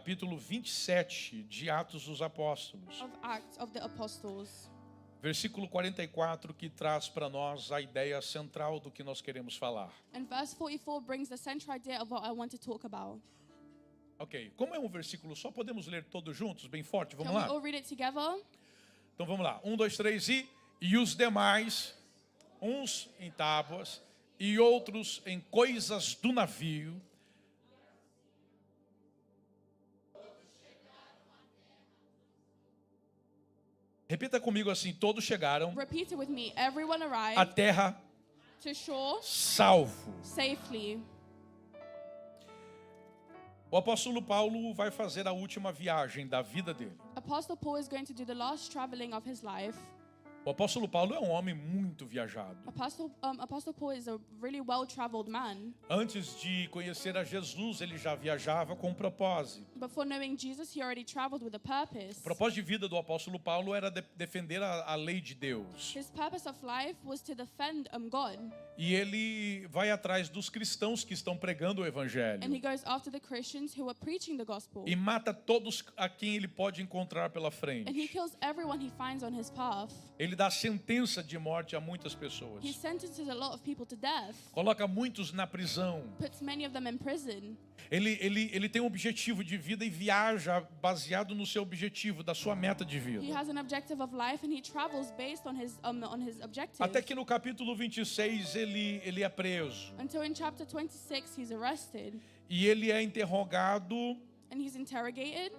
capítulo 27 de Atos dos Apóstolos. of Acts of the Apostles. Versículo 44, que traz para nós a ideia central do que nós queremos falar. And verse 44 brings the central idea of what I want to talk about. Ok, como é um versículo só, podemos ler todos juntos, bem forte, vamos Can we lá? all read it together? Então vamos lá, 1, 2, 3 e os demais, uns em tábuas e outros em coisas do navio, repita comigo assim, todos chegaram Repeat it with me. Everyone à arrived terra to shore salvo. safely. O apóstolo Paulo vai fazer a última viagem da vida dele. Apostle Paul is going to do the last traveling of his life. O apóstolo Paulo é um homem muito viajado. Apostle Paul is a really well-traveled man. Antes de conhecer a Jesus, ele já viajava com um propósito. Before knowing Jesus, he already traveled with a purpose. O propósito de vida do apóstolo Paulo era defender a lei de Deus. His purpose of life was to defend God. E ele vai atrás dos cristãos que estão pregando o evangelho. And he goes after the Christians who are preaching the gospel. E mata todos a quem ele pode encontrar pela And he frente. kills everyone he finds on his path. Ele dá sentença de morte a muitas pessoas. He sentences a lot of people to death. Coloca muitos na prisão. Puts many of them in prison. Ele tem um objetivo de vida e viaja baseado no seu objetivo, da sua meta de He vida. has an objective of life and he travels based on his objective. Até que no capítulo 26 ele é preso. Until in chapter 26 he's arrested E ele é interrogado and he's interrogated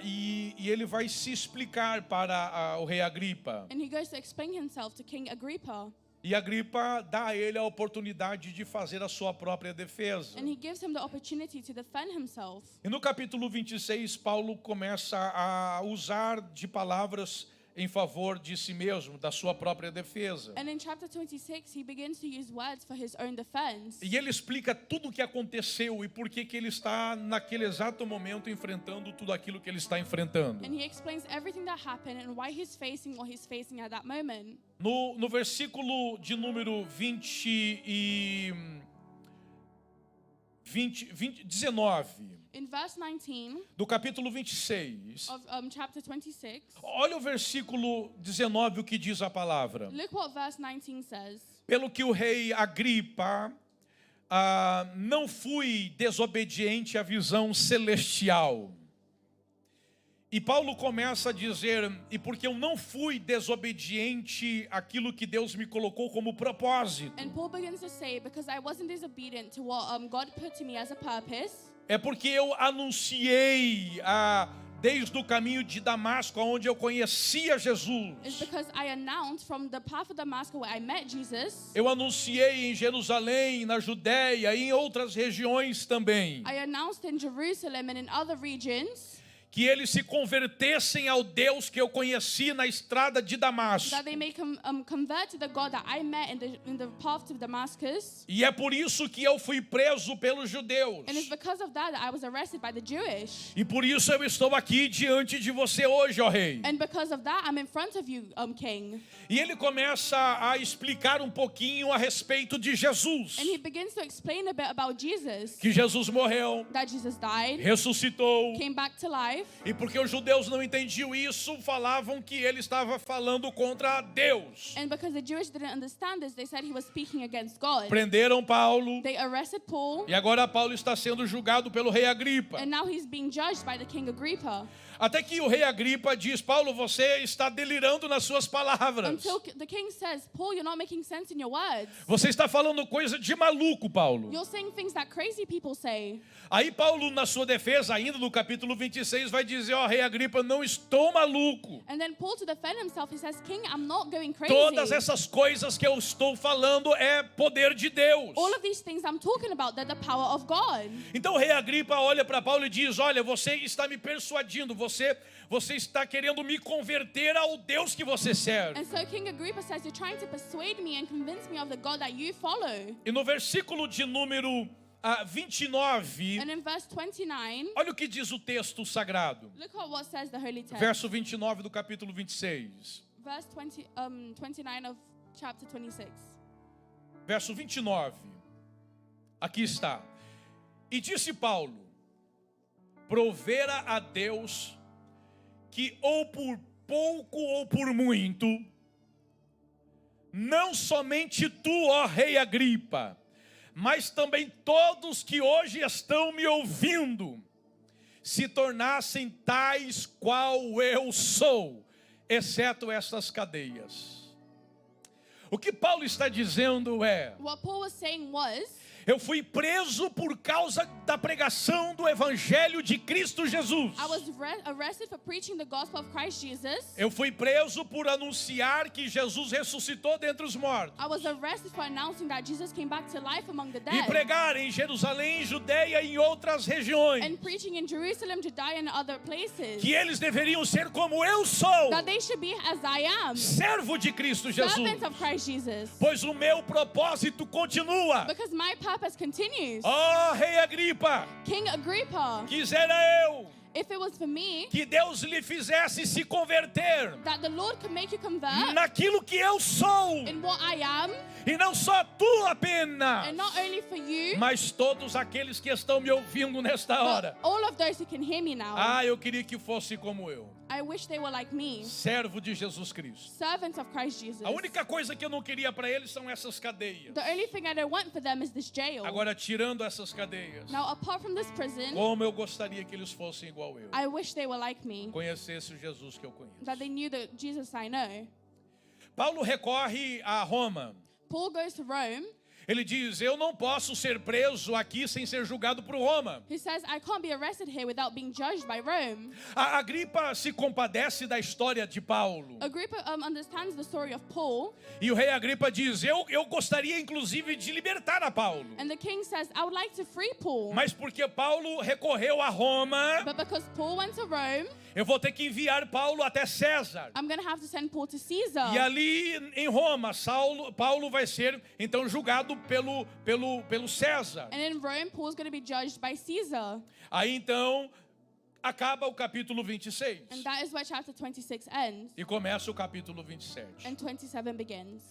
e ele vai se explicar para o rei Agripa. and he goes to explain himself to King Agrippa. E Agripa dá a ele a oportunidade de fazer a sua própria defesa. And he gives him the opportunity to defend himself. E no capítulo 26, Paulo começa a usar de palavras em favor de si mesmo, da sua própria defesa. And in chapter 26 he begins to use words for his own defense. E ele explica tudo o que aconteceu e por que ele está naquele exato momento enfrentando tudo aquilo que ele está enfrentando. And he explains everything that happened and why he's facing what he's facing at that moment. No versículo de número 19 In verse 19 do capítulo 26, of chapter 26, olha o versículo 19, o que diz a palavra. look what verse 19 says. Pelo que o rei Agripa, não fui desobediente à visão celestial. E Paulo começa a dizer, e porque eu não fui desobediente àquilo que Deus me colocou como propósito, And Paul begins to say, because I wasn't disobedient to what God put to me as a purpose, é porque eu anunciei desde o caminho de Damasco, onde eu conhecia Jesus. is because I announced from the path of Damascus where I met Jesus, Eu anunciei em Jerusalém, na Judéia e em outras regiões também, I announced in Jerusalem and in other regions que eles se convertessem ao Deus que eu conheci na estrada de Damasco. that they may convert to the God that I met in the path to Damascus. E é por isso que eu fui preso pelos judeus. And it's because of that I was arrested by the Jewish. E por isso eu estou aqui diante de você hoje, ó rei. And because of that I'm in front of you, King. E ele começa a explicar um pouquinho a respeito de Jesus. And he begins to explain a bit about Jesus. Que Jesus morreu, That Jesus died, ressuscitou. came back to life. E porque os judeus não entendiam isso, falavam que ele estava falando contra Deus. And because the Jewish didn't understand this, they said he was speaking against God. Prenderam Paulo. They arrested Paul, E agora Paulo está sendo julgado pelo rei Agripa. and now he's being judged by the King Agrippa. Até que o rei Agripa diz, Paulo, você está delirando nas suas palavras. Until the king says, Paul, you're not making sense in your words. Você está falando coisa de maluco, Paulo. You're saying things that crazy people say. Aí Paulo, na sua defesa, ainda no capítulo 26, vai dizer, ó, rei Agripa, não estou maluco. And then Paul, to defend himself, he says, King, I'm not going crazy. Todas essas coisas que eu estou falando é poder de Deus. All of these things I'm talking about, they're the power of God. Então o rei Agripa olha para Paulo e diz, olha, você está me persuadindo, você está querendo me converter ao Deus que você serve. And so King Agrippa says, you're trying to persuade me and convince me of the God that you follow. E no versículo de número 29, And in verse 29, olha o que diz o texto sagrado. look at what says the Holy Text. Verso 29 do capítulo 26. Verse 29 of chapter 26. Verso 29. Aqui está. E disse Paulo, provera a Deus que ou por pouco ou por muito, não somente tu, ó rei Agripa, mas também todos que hoje estão me ouvindo, se tornassem tais qual eu sou, exceto estas cadeias. O que Paulo está dizendo é: What Paul was saying was, eu fui preso por causa da pregação do Evangelho de Cristo Jesus. I was arrested for preaching the gospel of Christ Jesus. Eu fui preso por anunciar que Jesus ressuscitou dentre os mortos. I was arrested for announcing that Jesus came back to life among the E dead. pregar em Jerusalém, Judeia e em outras regiões. And preaching in Jerusalem, Judea, and other places. Que eles deveriam ser como eu sou. That they should be as I am. Servo de Cristo Jesus. Servants of Christ Jesus. Pois o meu propósito continua. Because my purpose continues. Ó rei Agripa, King Agrippa, quisera eu if it was for me, que Deus lhe fizesse se converter that the Lord could make you convert naquilo que eu sou. in what I am, E não só tu apenas, and not only for you, mas todos aqueles que estão me ouvindo nesta hora. but all of those who can hear me now. Ah, eu queria que fosse como eu, I wish they were like me, servo de Jesus Cristo. servants of Christ Jesus. A única coisa que eu não queria para eles são essas cadeias. The only thing I don't want for them is this jail. Agora, tirando essas cadeias, Now, apart from this prison, como eu gostaria que eles fossem igual eu, I wish they were like me, conhecessem o Jesus que eu conheço. that they knew the Jesus I know. Paulo recorre a Roma. Paul goes to Rome. Ele diz: eu não posso ser preso aqui sem ser julgado por Roma. He says, I can't be arrested here without being judged by Rome. A Agripa se compadece da história de Paulo. Agrippa understands the story of Paul. E o rei Agripa diz: eu gostaria inclusive de libertar a Paulo. And the king says, I would like to free Paul. Mas porque Paulo recorreu a Roma, But because Paul went to Rome, eu vou ter que enviar Paulo até César. I'm going to have to send Paul to Caesar. E ali em Roma, Paulo vai ser então julgado pelo César. And in Rome, Paul's going to be judged by Caesar. Aí então acaba o capítulo 26 And that is where chapter 26 ends. e começa o capítulo 27. And 27 begins.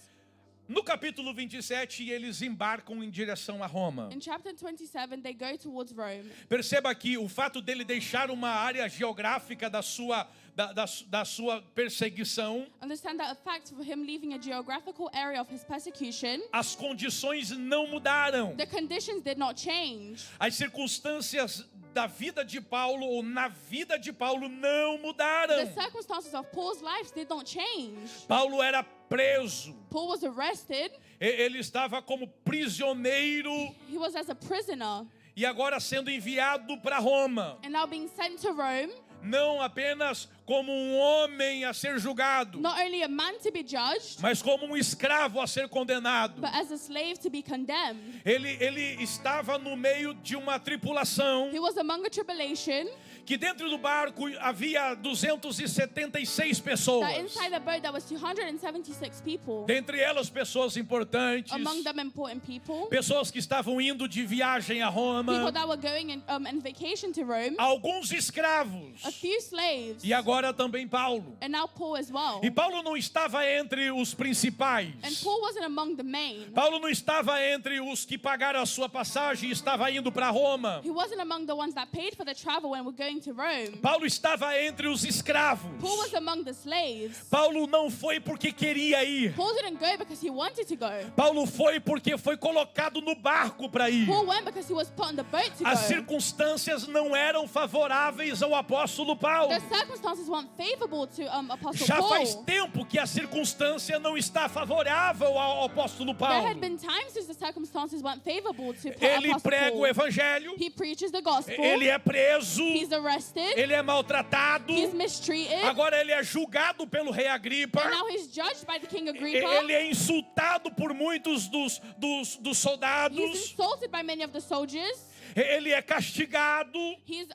No capítulo 27, eles embarcam em direção a Roma. In chapter 27, they go towards Rome. Perceba aqui o fato dele deixar uma área geográfica da sua perseguição. Understand that a fact of him leaving a geographical area of his persecution, As condições não mudaram. the conditions did not change. As circunstâncias da vida de Paulo ou na vida de Paulo não mudaram. The circumstances of Paul's life did not change. Paulo era preso. Paul was arrested. Ele estava como prisioneiro He was as a prisoner e agora sendo enviado para Roma. and now being sent to Rome, Não apenas como um homem a ser julgado, not only a man to be judged, mas como um escravo a ser condenado. but as a slave to be condemned. Ele estava no meio de uma tripulação He was among a tribulation, que dentro do barco havia 276 pessoas. that inside the boat there was 276 people, Dentre elas pessoas importantes, among them important people, pessoas que estavam indo de viagem a people Roma, that were going in vacation to Rome, alguns escravos a few slaves, e agora também Paulo. and now Paul as well. E Paulo não estava entre os principais. And Paul wasn't among the main. Paulo não estava entre os que pagaram a sua passagem e estava indo para Roma. He wasn't among the ones that paid for the travel when we're going to Rome. Paulo estava entre os escravos. Paul was among the slaves. Paulo não foi porque queria ir. Paul didn't go because he wanted to go. Paulo foi porque foi colocado no barco para ir. Paul went because he was put on the boat to As go. circunstâncias não eram favoráveis ao apóstolo Paulo. The circumstances weren't favorable to Apostle Já Paul. faz tempo que a circunstância não está favorável ao apóstolo There Paulo. had been times since the circumstances weren't favorable to Ele Apostle prega o Paul. evangelho, He preaches the gospel. ele é preso, He's arrested. ele é maltratado, He's mistreated. agora ele é julgado pelo rei Agripa, And now he's judged by the King Agrippa. ele é insultado por muitos dos He's soldados, insulted by many of the soldiers. ele é castigado, He's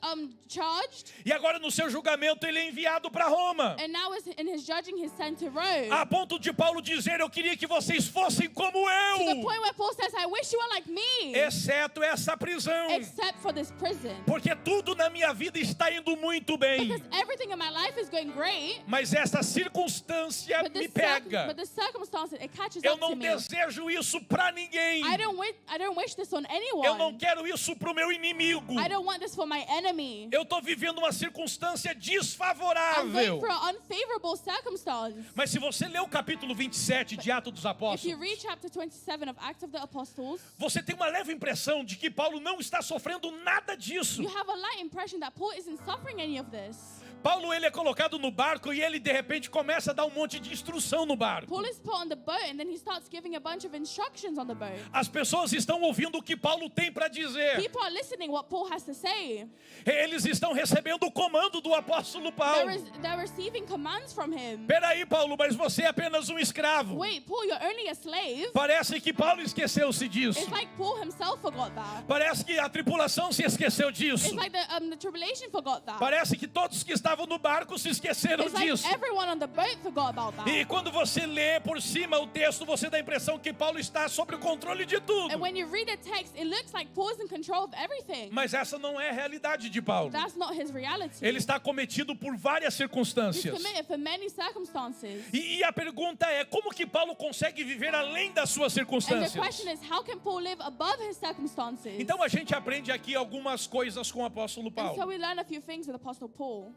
charged. e agora no seu julgamento ele é enviado para Roma. And now in his judging, he's sent to Rome. A ponto de Paulo dizer: eu queria que vocês fossem como To the eu, point where Paul says, I wish you were like me. exceto essa prisão, Except for this prison. porque tudo na minha vida está indo muito bem, Because everything in my life is going great. mas essa circunstância But me pega. but the circumstances, it catches Eu up to não me. desejo isso para ninguém. I don't wish this on anyone. Eu não quero isso para o meu inimigo. I don't want this for my enemy. Eu estou vivendo uma circunstância I'm going desfavorável. through an unfavorable circumstance. Mas se você ler o capítulo 27 de Atos dos If you Apóstolos, read chapter 27 of Acts of the Apostles, você tem uma leve impressão de que Paulo não está sofrendo nada disso. you have a light impression that Paul isn't suffering any of this. Paulo, ele é colocado no barco e ele de repente começa a dar um monte de instrução no barco. Paul is put on the boat and then he starts giving a bunch of instructions on the boat. As pessoas estão ouvindo o que Paulo tem para dizer. People are listening what Paul has to say. Eles estão recebendo o comando do apóstolo Paulo. They're receiving commands from him. Peraí, Paulo, mas você é apenas um escravo. Wait, Paul, you're only a slave? Parece que Paulo esqueceu-se disso. It's like Paul himself forgot that. Parece que a tripulação se esqueceu disso. It's like the tribulation forgot that. Parece que todos que estavam no barco se esqueceram It's like disso. everyone on the boat forgot about that. E quando você lê por cima o texto, você dá a impressão que Paulo está sob o controle de tudo. And when you read the text, it looks like Paul's in control of everything. Mas essa não é a realidade de Paulo. That's not his reality. Ele está cometido por várias He's circunstâncias. committed for many circumstances. E a pergunta é, como que Paulo consegue viver além das suas And the circunstâncias? question is, how can Paul live above his circumstances? Então a gente aprende aqui algumas coisas com o apóstolo And so Paulo. we learn a few things with Apostle Paul.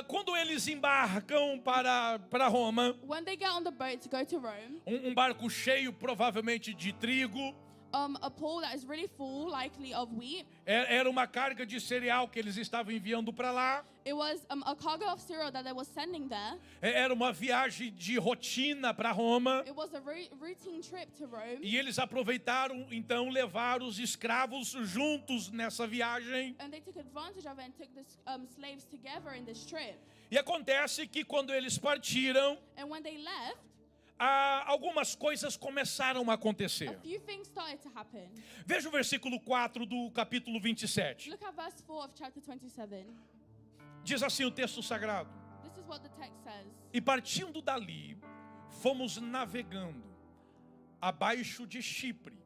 Quando eles embarcam para Roma, When they get on the boat to go to Rome, um barco cheio provavelmente de trigo, a pool that is really full, likely of wheat. era uma carga de cereal que eles estavam enviando para lá. It was a cargo of cereal that they were sending there. Era uma viagem de rotina para Roma. It was a routine trip to Rome. E eles aproveitaram então levar os escravos juntos nessa viagem. And they took advantage of it and took the slaves together in this trip. E acontece que quando eles partiram, And when they left, algumas coisas começaram a a acontecer. few things started to happen. Veja o versículo 4 do capítulo 27. Look at verse 4 of chapter 27. Diz assim o texto sagrado: This is what the text says. E partindo dali, fomos navegando abaixo de Chipre,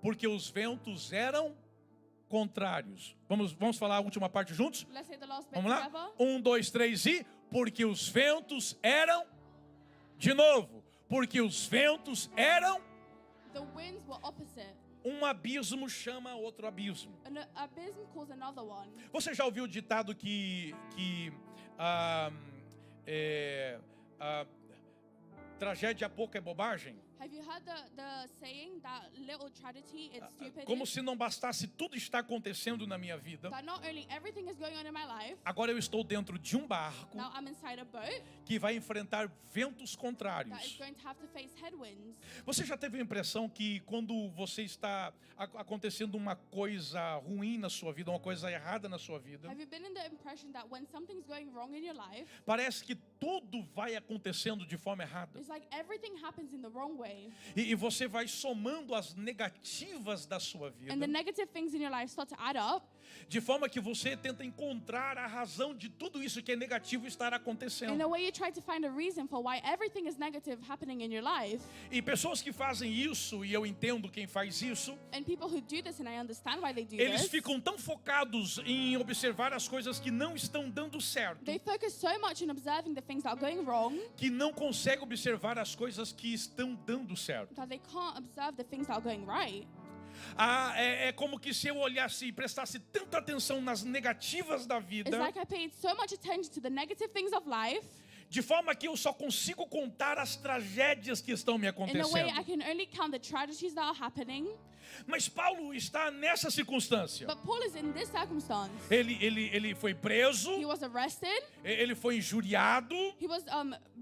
porque os ventos eram contrários. Vamos falar a última parte juntos? Let's say the last bit Vamos lá? together. 1, 2, 3 e... Porque os ventos eram... De novo. Porque os ventos eram... The winds were opposite. Um abismo chama outro abismo. An abysm calls another one. Você já ouviu o ditado que tragédia pouco é bobagem? Have you heard the saying that little tragedy is stupid? Como se não bastasse tudo está acontecendo na minha vida. That not only everything is going on in my life, Agora eu estou dentro de um barco now I'm inside a boat que vai enfrentar ventos that is contrários. going to have to face headwinds. Você já teve a impressão que quando você está acontecendo uma coisa ruim na sua vida, uma coisa errada na sua vida, Have you been in the impression that when something's going wrong in your life, parece que tudo vai acontecendo de forma errada? it's like everything happens in the wrong way. E você vai somando as negativas da sua vida, And the negative things in your life start to add up. de forma que você tenta encontrar a razão de tudo isso que é negativo estar In acontecendo. a way you try to find a reason for why everything is negative happening in your life. E pessoas que fazem isso, e eu entendo quem faz isso, And people who do this, and I understand why they do eles this, ficam tão focados em observar as coisas que não estão dando certo, they focus so much on observing the things that are going wrong que não conseguem observar as coisas que estão dando certo. that they can't observe the things that are going right. É como que se eu olhasse e prestasse tanta atenção nas negativas da It's vida, like I paid so much attention to the negative things of life, de forma que eu só consigo contar as tragédias que estão me in a way I acontecendo. can only count the tragedies that are happening. Mas Paulo está nessa circunstância. But Paul is in this circumstance. Ele foi preso, He was arrested, ele foi injuriado, he was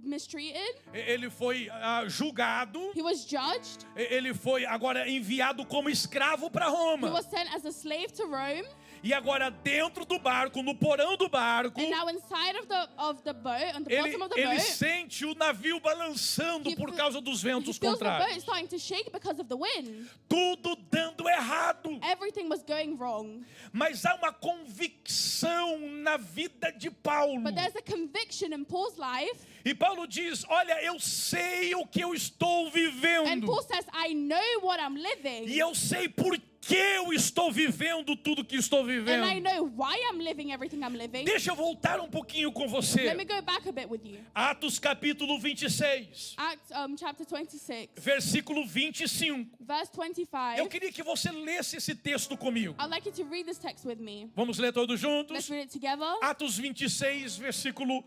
mistreated, ele foi julgado, he was judged, ele foi agora enviado como escravo para he Roma. was sent as a slave to Rome, E agora dentro do barco, no porão do barco, and now inside of the boat, on the ele, bottom of the ele boat, sente o navio balançando He por fe- causa dos he ventos feels the boat contrários. starting to shake because of the wind. Tudo dando errado. Everything was going wrong. Mas há uma convicção na vida de Paulo. But there's a conviction in Paul's life, E Paulo diz, olha, eu sei o que eu estou and vivendo. Paul says, I know what I'm living, E eu sei por que eu estou vivendo tudo que estou And I vivendo. know why I'm living everything I'm living. Deixa eu voltar um pouquinho com você. Let me go back a bit with you. Atos capítulo 26, Acts chapter 26, versículo 25. verse 25. Eu queria que você lesse esse texto comigo. I'd like you to read this text with me. Vamos ler todos juntos? Let's read it together. Atos 26, versículo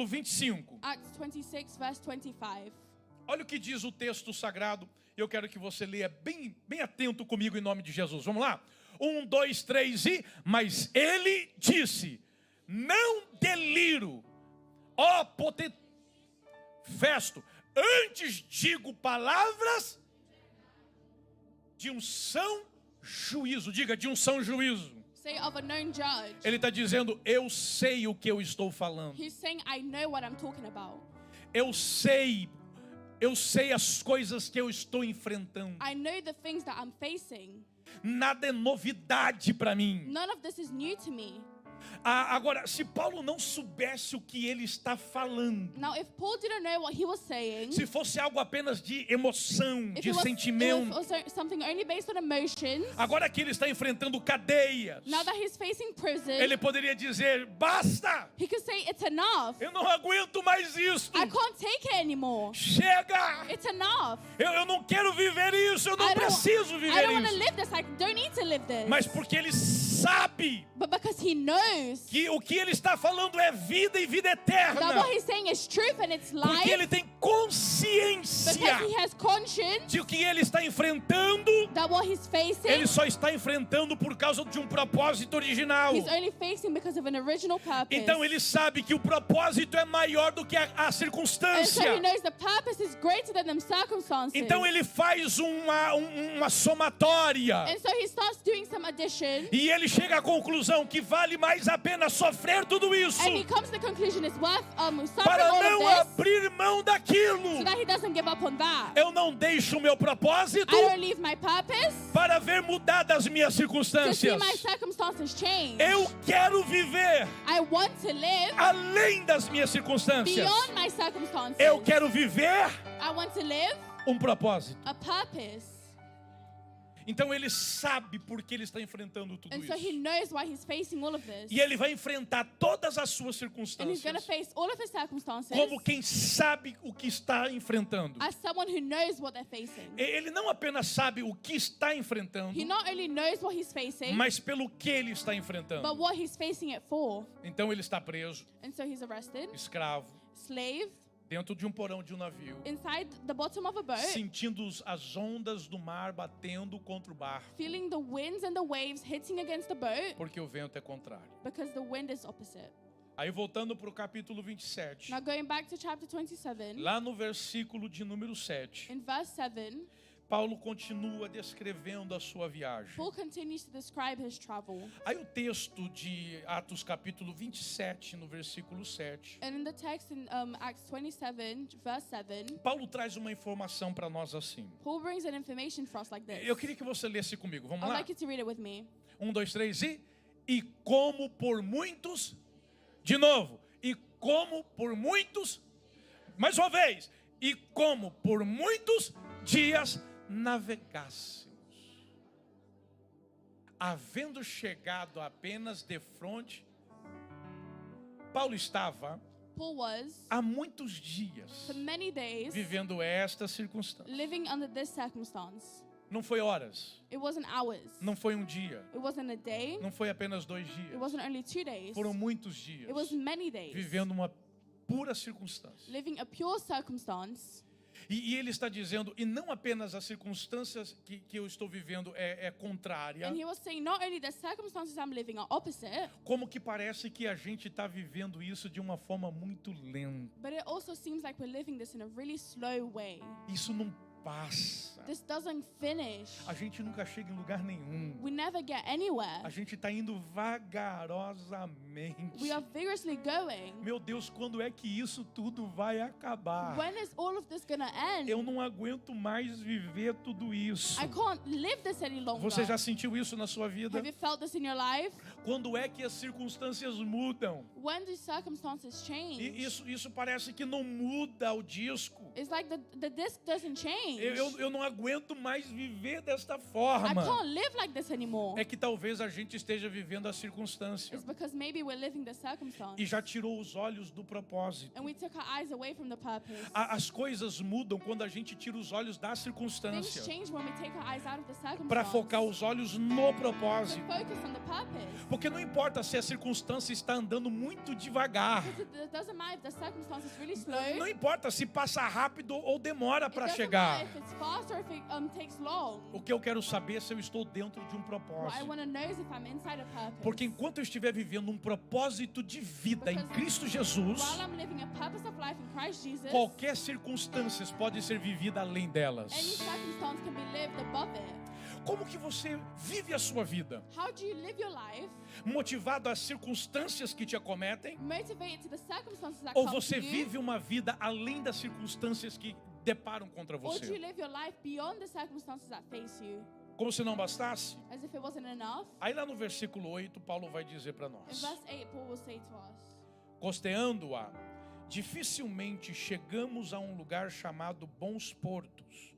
25. Acts 26, verse 25. Olha o que diz o texto sagrado. Eu quero que você leia bem atento comigo em nome de Jesus. Vamos lá? 1, 2, 3 e... Mas ele disse, não deliro, ó Festo, antes digo palavras de unção, juízo. Diga, de unção, juízo. Say of a known judge. Ele está dizendo, eu sei o que eu estou falando. He's saying, I know what I'm talking about. Eu sei as coisas que eu estou enfrentando. I know the things that I'm facing. Nada é novidade para mim. None of this is new to me. Agora, se Paulo não soubesse o que ele está falando, Now, if Paul didn't know what he was saying, se fosse algo apenas de emoção, if de it was sentimento, also something only based on emotions, agora que ele está enfrentando cadeias, now that he's facing prison, ele poderia dizer, basta, he could say, it's enough. eu não aguento mais isto, I can't take it anymore. chega, It's enough. eu não quero viver isso, eu não preciso I viver don't want to isso, live this. I don't need to live this. mas porque ele sabe But because he knows que o que ele está falando é vida e vida that eterna, what he's saying is truth and it's porque life, ele tem consciência because he has conscience de que ele está enfrentando, that what he's facing, ele só está enfrentando por causa de um propósito original. he's only facing because of an original purpose. Então ele sabe que o propósito é maior do que a And so circunstância. he knows the purpose is greater than them circumstances. Então ele faz uma somatória. And so he starts doing some addition, E ele chega à conclusão que vale mais a pena sofrer tudo isso and he comes to the conclusion it's worth suffering para all não of this abrir mão daquilo. so that he doesn't give up on that. Eu não deixo o meu propósito I don't leave my purpose para ver mudadas as minhas to see circunstâncias. my circumstances change. Eu quero viver I want to live além das minhas circunstâncias. beyond my circumstances. Eu quero viver I want to live um propósito. a purpose. Então ele sabe por que ele está enfrentando tudo And so he isso. knows why he's facing all of this. E ele vai enfrentar todas as suas And he's circunstâncias going to face all of his circumstances como quem sabe o que está enfrentando. as someone who knows what they're facing. Ele não apenas sabe o que está enfrentando, He not only knows what he's facing, mas pelo que ele está enfrentando. but what he's facing it for. Então ele está preso, And so he's arrested, escravo, slave, dentro de um porão de um navio, inside the bottom of a boat, sentindo as ondas do mar batendo contra o barco, feeling the winds and the waves hitting against the boat porque o vento é contrário. because the wind is opposite. Aí voltando para o capítulo 27, Now going back to chapter 27, lá no versículo de número 7, in verse 7, Paulo continua descrevendo a sua viagem. Paul continues to describe his travel. Aí o texto de Atos capítulo 27, no versículo 7, And in the text in Acts 27, verse 7, Paulo traz uma informação para nós assim. Paul brings an information for us like this. Eu queria que você lesse comigo, vamos I'd lá? like you to read it with me. 1, 2, 3 e como por muitos, de novo, e como por muitos, mais uma vez, e como por muitos dias navegássemos, havendo chegado apenas de frente, Paulo estava Paul was, há muitos dias for many days, vivendo esta circunstância. living under this circumstance. Não foi horas, It wasn't hours. não foi um dia, It wasn't a day. não foi apenas 2 It dias, wasn't only 2 days. foram muitos dias It was many days. vivendo uma pura circunstância. Living a pure circumstance. E ele está dizendo, e não apenas as circunstâncias que eu estou vivendo é contrária, And he was saying not only the circumstances I'm living are opposite, como que parece que a gente está vivendo isso de uma forma muito lenta. but it also seems like we're living this in a really slow way. Isso não passa. This doesn't finish. A gente nunca chega em lugar nenhum. We never get anywhere. A gente está indo vagarosamente. We are vigorously going. Meu Deus, quando é que isso tudo vai acabar? When is all of this gonna end? Eu não aguento mais viver tudo isso. I can't live this any longer. Você já sentiu isso na sua vida? Have you felt this in your life? Quando é que as circunstâncias mudam? When do circumstances change? E isso parece que não muda o disco. It's like the disc doesn't change. change. Eu não aguento mais viver desta I forma. can't live like this anymore. É que talvez a gente esteja vivendo a circunstância It's because maybe we're living the circumstance. e já tirou os olhos do propósito. And we took our eyes away from the purpose. As coisas mudam quando a gente tira os olhos da Things circunstância change when we take our eyes out of the circumstance. para focar os olhos no To propósito. focus on the purpose. Porque não importa se a circunstância está andando muito devagar. Because it doesn't matter if the circumstance is really slow. Não importa se passa rápido ou demora It para doesn't chegar. matter if it's fast or if it takes long. O que eu quero saber é se eu estou dentro de um What I propósito. want to know is if I'm inside a purpose. Porque enquanto eu estiver vivendo um propósito de vida em Because Cristo Jesus, while I'm living a purpose of life in Christ Jesus, qualquer circunstância pode ser vivida além any delas. circumstance can be lived above it. Como que você vive a sua vida? How do you live your life? Motivado às circunstâncias que te acometem? Motivated to the circumstances that Ou come você to you? vive uma vida além das circunstâncias que deparam contra Or do you você? live your life beyond the circumstances that face you? Como se não bastasse? As if it wasn't enough? Aí lá no versículo 8, Paulo vai dizer para In nós: verse 8, Paul will say to us, costeando-a, dificilmente chegamos a um lugar chamado Bons Portos.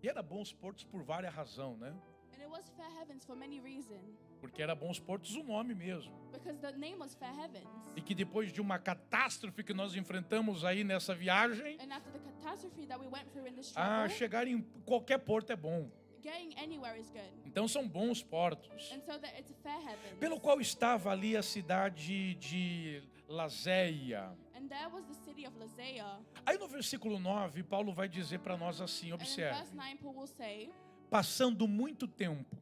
E era Bons Portos por várias razões, né? and it was Fair Heavens for many reasons. Porque era Bons Portos o nome mesmo. Because the name was Fair Heavens. E que depois de uma catástrofe que nós enfrentamos aí nessa viagem, And after the catastrophe that we went through in this travel, chegar em qualquer porto é bom. getting anywhere is good. Então são bons portos. And so that it's a Fair Heavens. Pelo qual estava ali a cidade de Laséia. And there was the city of Lasea. Aí no versículo 9, Paulo vai dizer para nós assim, And in verse observe. 9, Paul will say, Passando muito tempo.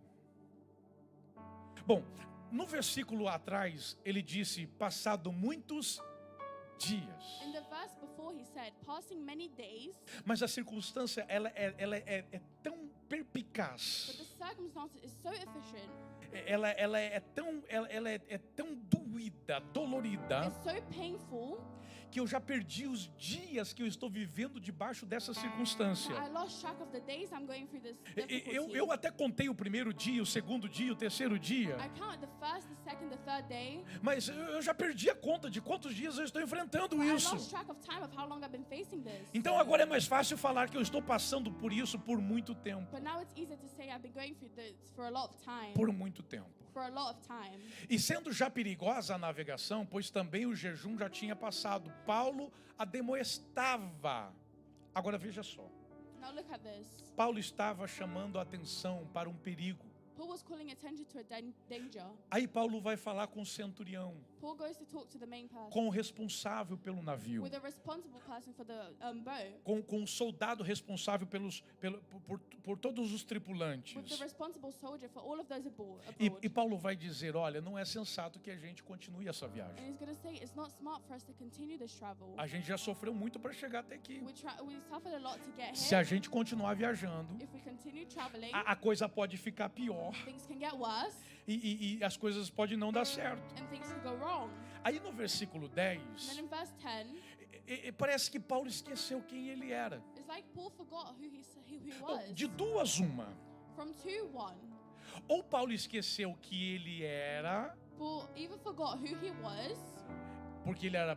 Bom, no versículo atrás, ele disse, passado muitos dias. in the verse before he said, passing many days, Mas a circunstância, ela é tão but perspicaz. the circumstance is so efficient, Ela é tão doída, dolorida, it's so painful, que eu já perdi os dias que eu estou vivendo debaixo dessa circunstância. that I lost track of the days I'm going through this difficulty. Eu até contei o primeiro dia, o segundo dia, o terceiro dia, I counted the first, the second, the third day. mas eu já perdi a conta de quantos dias eu estou enfrentando I isso. lost track of time of how long I've been facing this. Então agora é mais fácil falar que eu estou passando por isso por muito tempo. But now it's easier to say I've been going through this for a lot of time. Por muito tempo. For a lot of time. E sendo já perigosa a navegação, pois também o jejum já tinha passado, Paulo ademoestava. Agora veja só. Now look at this. Paulo estava chamando a atenção para um perigo. Paul was calling attention to a danger. Aí Paulo vai falar com o centurião, Paul goes to talk to the main person, com o responsável pelo navio, with the responsible person for the boat, com o soldado responsável por todos os with the tripulantes. responsible soldier for all of those aboard. E Paulo vai dizer, olha, não é sensato que a gente continue essa And viagem. he's going to say it's not smart for us to continue this travel. A gente já sofreu muito para chegar até aqui. We suffered a lot to get Se a here. gente continuar viajando, If we continue traveling, a coisa pode ficar pior things can get worse e as coisas podem não dar certo. and things can go wrong. Aí no versículo And then 10, in verse 10, parece que Paulo esqueceu quem ele era. it's like Paul forgot who he Bom, was. de duas uma. From 2:1, Ou Paulo esqueceu que ele era, Paul either forgot who he was porque ele era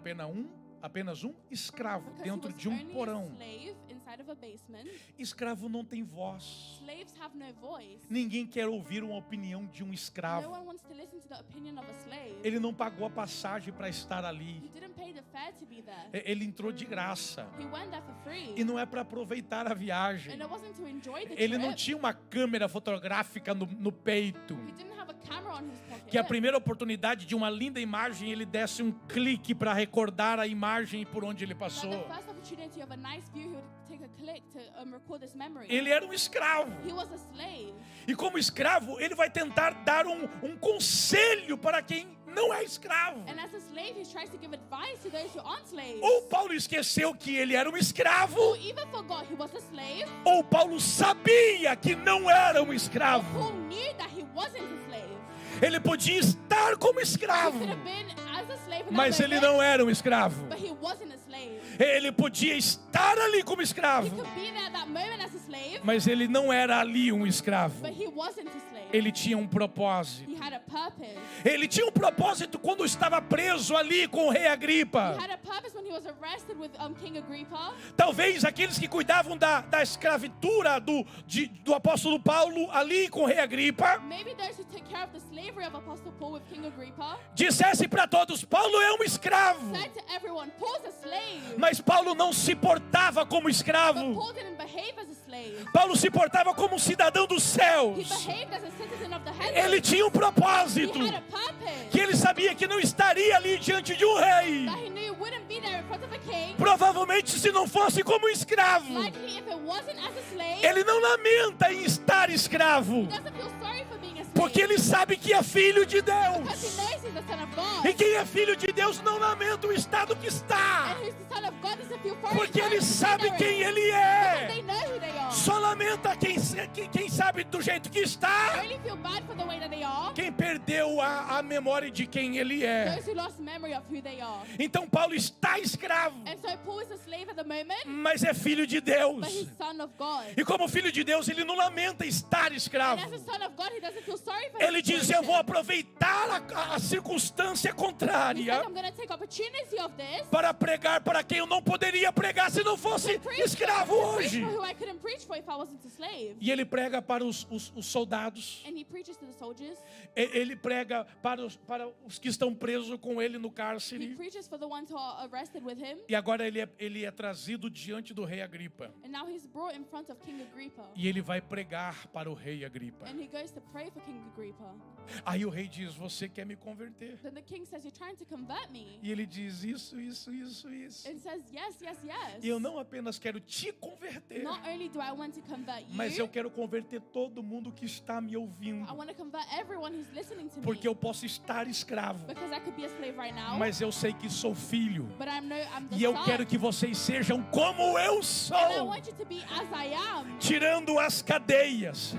apenas um escravo because dentro he was de um only a porão. slave inside of a basement. Escravo não tem voz. Slaves have no voice. Ninguém quer ouvir uma opinião de um No escravo. one wants to listen to the opinion of a slave. Ele não pagou a passagem para estar He ali. didn't pay the fare to be there. Ele entrou de graça. He went there for free. E não é para aproveitar a viagem. And it wasn't to enjoy the Ele não trip. tinha uma câmera fotográfica no peito. He didn't have a camera on his pocket. Que a primeira oportunidade de uma linda imagem, ele desse um clique para recordar a imagem por onde ele That passou. the first opportunity of a nice view, he would take a click to record this memory. Ele era um escravo. He was a slave. E como escravo, ele vai tentar dar um conselho para quem não é escravo. And as a slave, he tries to give advice to those who aren't slaves. Ou Paulo esqueceu que ele era um escravo, Paul either forgot he was a slave, ou Paulo sabia que não era um escravo. Paul knew that he wasn't a slave. Ele podia estar como He escravo, could have been as a slave in mas that ele moment, não era um escravo. but he wasn't a slave. Ele podia estar ali como He escravo, could be there at that moment as a slave, mas ele não era ali um escravo. but he wasn't a slave. Ele tinha um propósito. He had a purpose. Ele tinha um propósito quando estava preso ali com o rei Agripa. He had a purpose when he was arrested with King Agrippa. Talvez aqueles que cuidavam da escravatura do apóstolo Paulo ali com o rei Agripa Maybe those who took care of the slavery of Apostle Paul with King Agrippa dissessem para todos: Paulo é um escravo. said to everyone, Paul's a slave. Mas Paulo não se portava como But escravo. Paul didn't behave as a slave. Paulo se portava como um cidadão dos He céus. behaved as a citizen of the Ele heavens. tinha um He propósito, had a purpose que ele sabia que não estaria ali diante de um rei, that he knew wouldn't be there in front of a king. provavelmente se não fosse como escravo. Likely if it wasn't as a slave, Ele não lamenta em estar escravo, he doesn't feel sorry for being a slave. porque ele sabe que é filho de Because he Deus. knows he's the son of God. E quem é filho de Deus não lamenta o estado que está, And who's the son of God doesn't feel sorry porque for ele his sabe sinner. quem ele Because é. they know who they are. Só lamenta quem sabe do jeito que está, They only feel bad for the way that they are. quem perdeu a memória de quem ele é. Those who lost memory of who they are. Então Paulo está escravo, And so Paul is a slave at the moment, mas é filho de but Deus. he's son of God. E como filho de Deus, ele não lamenta estar And escravo. as a son of God, he doesn't feel sorry for Ele his diz: eu vou aproveitar a circunstância He says, contrária I'm going to take opportunity of this para pregar para quem eu não poderia pregar se não fosse to preach escravo hoje. for who I couldn't preach for if I wasn't a slave. E ele prega para os soldados, And he preaches to the soldiers. ele prega para os que estão presos com ele no He cárcere. preaches for the ones who are arrested with him. E agora ele é trazido diante do rei Agripa. And now he's brought in front of King Agrippa. E ele vai pregar para o rei Agripa. And he goes to pray for King Agrippa. Aí o rei diz: você quer me converter? Then the king says, you're trying to convert me. E ele diz: isso. And says, yes, yes, yes. E eu não apenas quero te converter, Not only do I want to convert mas eu you, quero converter todo mundo que está me ouvindo. I want to convert everyone who's listening to Porque me. eu posso estar escravo, Because I could be a slave right now. mas eu sei que sou filho. But I'm the E eu son. quero que vocês sejam como eu And I sou, want you to be as I am. tirando as cadeias.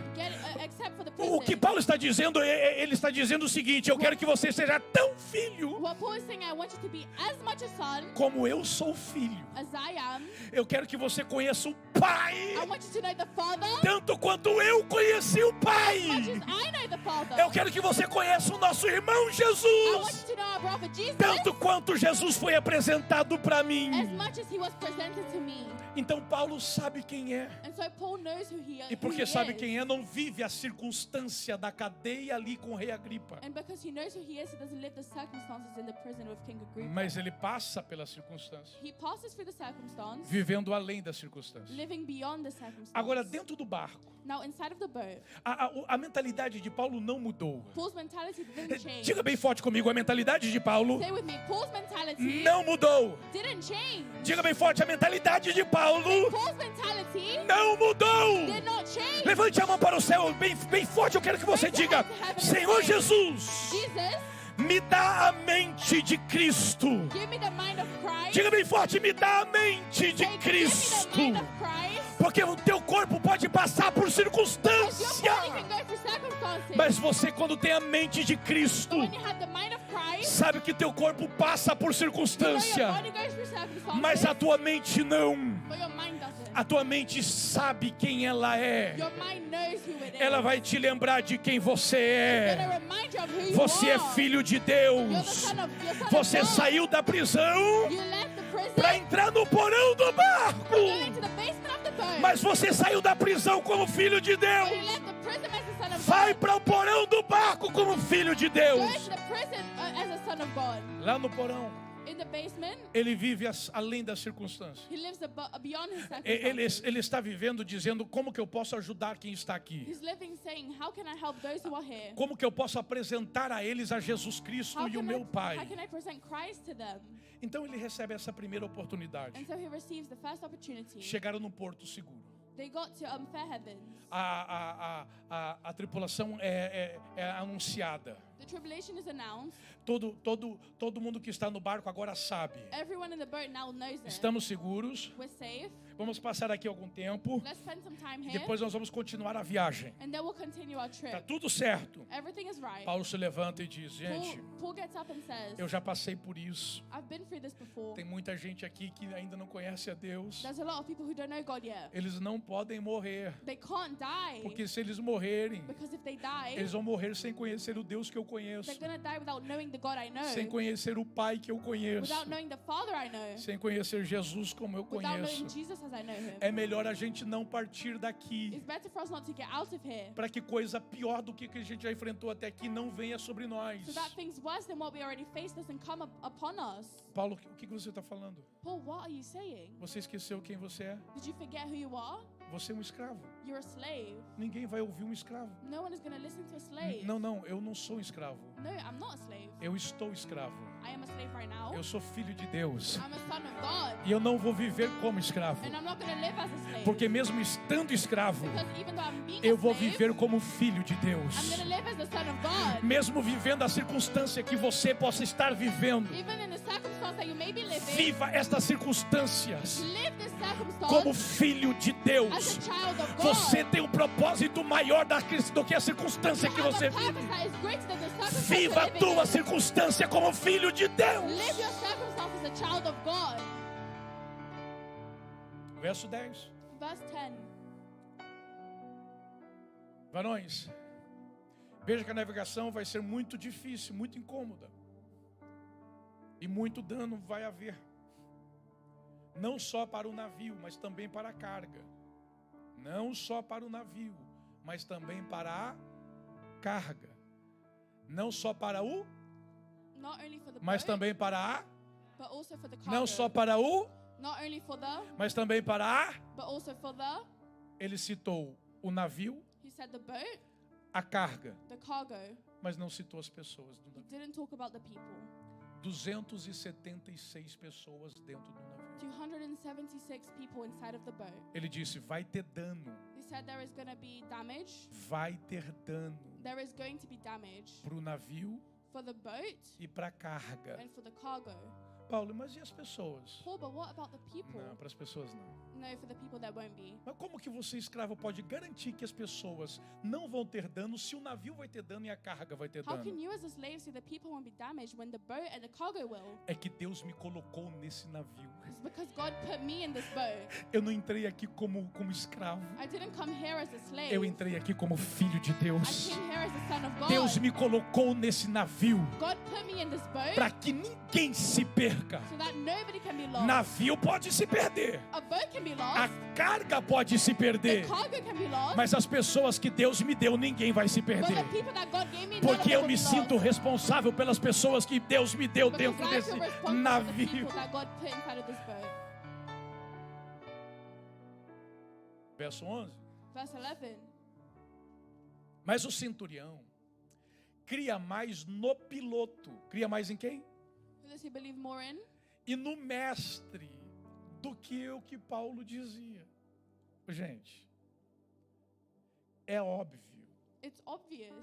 Except for the O que prison. Paulo está dizendo, ele está dizendo o seguinte: eu quero que você seja tão filho What Paul is saying, I want you to be as much a son como eu sou filho. as I am. Eu quero que você conheça o Pai, I want you to know the Father tanto quanto eu conheci o as Pai. much as I know the Father. Eu quero que você conheça o nosso irmão I want Jesus, you to know our brother Jesus tanto quanto Jesus foi apresentado para mim. as much as he was presented to me. Então Paulo sabe quem é. And so Paul knows who he E porque who he sabe is. quem é, não vive a circunstância da cadeia ali com o rei Agripa. And because he knows who he is, he doesn't live the circumstances in the prison with King Agrippa. Mas ele passa pela circunstância, He passes through the circumstance, vivendo além da circunstância. living beyond the circumstance. Agora, dentro do barco, Now, inside of the boat, a mentalidade de Paulo não mudou. Paul's mentality didn't change. Diga bem forte comigo: a mentalidade de Paulo Say with me, Paul's mentality não mudou. didn't change. Diga bem forte: a mentalidade de Paulo Paul's mentality não mudou. did not change. Levante a mão para o céu bem forte. Eu quero que você diga: Senhor Jesus, Jesus, me dá a mente de Cristo. give me the mind of Christ. Diga bem forte: me dá a mente de Say, give me the Cristo. mind of Christ. Porque o teu corpo pode passar por Because your circunstância, body can go through circumstances. mas você, quando tem a mente de Cristo, But when you have the mind of Christ, sabe que teu corpo passa por you know your circunstância, body goes through circumstances, mas a tua mente não. but your mind doesn't. A tua mente sabe quem ela é. Your mind knows who it is. Ela vai te lembrar de quem você It's é. gonna remind you of who you Você é are. filho de You're the Deus. son of Você God. saiu da prisão You left the prison para entrar no porão do to go barco. into the basement of the boat. Mas você saiu da prisão como filho de But you Deus. left the prison as a son of Vai God. para o porão do barco como filho de Go Deus. to the prison as a son of God. Lá no porão, In the basement, ele vive além das circunstâncias. he lives beyond his Ele circumstances. está vivendo dizendo: como que eu posso ajudar quem está aqui? He's living saying, how can I help those who are here? Como que eu posso apresentar a eles a Jesus Cristo How e o can, meu how Pai? can I present Christ to them? Então ele recebe essa primeira oportunidade. And so he receives the first opportunity. Chegaram no porto seguro. They got to Fair Heavens. A tripulação é anunciada. The tribulation is announced. Todo mundo que está no barco agora sabe. Everyone in the boat now knows it. Estamos seguros. We're safe. Vamos passar aqui algum tempo. Let's spend some time E here. depois nós vamos continuar a viagem. And then we'll continue our trip. Tá tudo certo. Everything is right. Paulo se levanta e diz: gente, Paul gets up and says, eu já passei por isso. I've been through this before. Tem muita gente aqui que ainda não conhece a Deus. There's a lot of people who don't know God yet. Eles não podem morrer. They can't die. Porque se eles morrerem, Because if they die, eles vão morrer sem conhecer o Deus que eu conheço. they're going to die without knowing the God I know. Sem conhecer o Pai que eu conheço. Without knowing the Father I know. Sem conhecer Jesus como eu Without conheço. knowing Jesus as I know him. É melhor a gente não partir daqui, It's better for us not to get out of here. para que coisa pior do que a gente já enfrentou até aqui não venha sobre nós. So that things worse than what we already faced doesn't come upon us. Paulo, o que você está falando? Paul, what are you saying? Você esqueceu quem você é? Did you forget who you are? Você é um escravo. You're a slave. Ninguém vai ouvir um escravo. No one is going to listen to a slave. Não, eu não sou escravo. No, I'm not a slave. Eu estou escravo. I am a slave right now. Eu sou filho de Deus. I'm a son of God. E eu não vou viver como escravo. And I'm not going to live as a slave. Porque mesmo estando escravo, Because even though I'm being eu a vou slave, viver como filho de I'm Deus. going to live as the son of God. Mesmo vivendo a circunstância que você possa estar vivendo, Even in the circumstance that you may be living, viva estas circunstâncias live this circumstance como filho de as Deus. a child of God. Você tem um propósito maior do que a circunstância You que have você a purpose vive. that is greater than the circumstance Viva a you're living tua in. circunstância como filho de Deus. Live your circumstance as a child of God. Verso 10. Verse 10. Varões, veja que a navegação vai ser muito difícil, muito incômoda. E muito dano vai haver. Não só para o navio, mas também para a carga. Não só para o navio, mas também para a carga. Não só para o, Not only for the mas boat, também para a. but also for the cargo. Não só para o, Not only for the, mas também para a. but also for the. Ele citou o navio, He said the boat, a carga, the cargo. mas não citou as pessoas do He navio. didn't talk about the people. 276 pessoas dentro do navio. 276 people inside of the boat. Ele disse: vai ter dano, He said there is going to be damage. vai ter dano There is going to be damage para o navio for the boat e para a carga. and for the cargo. Paulo, mas e as pessoas? Paul, but what about the people? Não, para as pessoas não. No, for the people that won't be. Mas como que você, escravo, pode garantir que as pessoas não vão ter dano se o navio vai ter dano e a carga vai ter How can dano? you as a slave say the people won't be damaged when the boat and the cargo will? É que Deus me colocou nesse navio. It's because God put me in this boat. Eu não entrei aqui como escravo. I didn't come here as a slave. Eu entrei aqui como filho de I Deus. came here as a son of God. Deus me colocou nesse navio God put me in this boat para que ninguém se perca. so that nobody can be lost. Navio pode se perder. A boat can be A lost. carga pode se The perder. cargo can be lost. Mas as pessoas que Deus me deu, ninguém vai se But perder. the people that God gave me, none of Porque them eu will me be sinto lost. responsável pelas pessoas que Deus me deu Because dentro I desse feel responsible for the navio. people that God put inside of this boat. Verso 11. Verse 11. Mas o centurião cria mais no piloto. Cria mais em quem? Who does he believe more in? E no mestre do que o que Paulo dizia. Gente, é óbvio It's obvious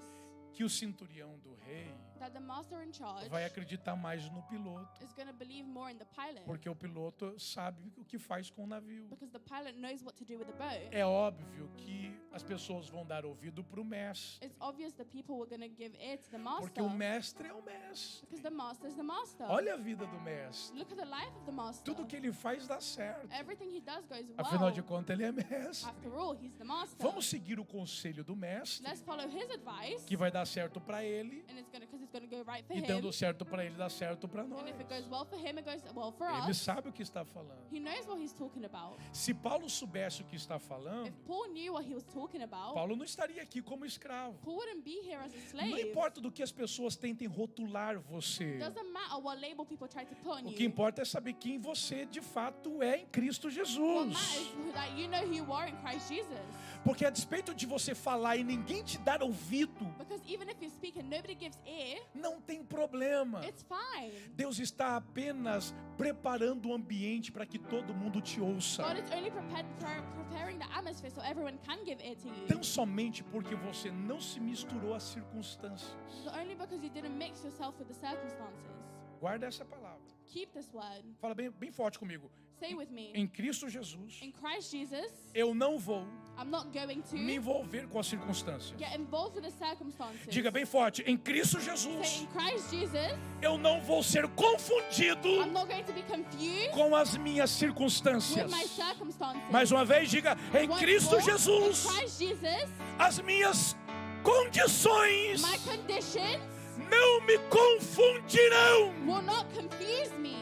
que o centurião do rei that the master in charge vai acreditar mais no piloto. is going to believe more in the pilot. Porque o piloto sabe o que faz com o navio. Because the pilot knows what to do with the boat. É óbvio que as pessoas vão dar ouvido para o mestre. It's obvious that people were going to give ear to the master. Porque o mestre é o mestre. Because the master is the master. Olha a vida do mestre. Look at the life of the master. Tudo que ele faz dá certo. Everything he does goes well. Afinal de contas, ele é mestre. After all, he's the master. Vamos seguir o conselho do mestre, Let's follow his advice. que vai dar certo para ele. And it's going to go right for E him. dando certo para ele, dá certo para nós. And if it goes well for him, it goes well for Ele us. sabe o que está falando. He knows what he's talking about. Se Paulo soubesse o que está falando, If Paul knew what he was talking about, Paulo não estaria aqui como escravo. Paul wouldn't be here as a Não slave. importa do que as pessoas tentem rotular você. Doesn't matter what label people try to put on O you. que importa é saber quem você de fato é em Cristo What Jesus. matters is that you know who you are in Christ Jesus. Porque a despeito de você falar e ninguém te dar ouvido, Because even if you're speaking, nobody gives ear. Não tem problema. It's fine. Deus está apenas preparando o ambiente para que todo mundo te ouça. God is only preparing the atmosphere so everyone can give ear to you. Tão somente porque você não se misturou às circunstâncias. So only because you didn't mix yourself with the circumstances. Guarda essa palavra. Keep this word. Fala bem forte comigo. Say with me. Em Cristo Jesus, In Christ Jesus, eu não vou I'm not going to me envolver com as circunstâncias. get involved with the circumstances. Diga bem forte. Em Cristo Say, Jesus, in Christ Jesus, eu não vou ser confundido I'm not going to be confused com as minhas with circunstâncias. my circumstances. Mais uma vez, diga, em Once Cristo more, Jesus, in Christ Jesus, as minhas condições my conditions não me confundirão. will not confuse me.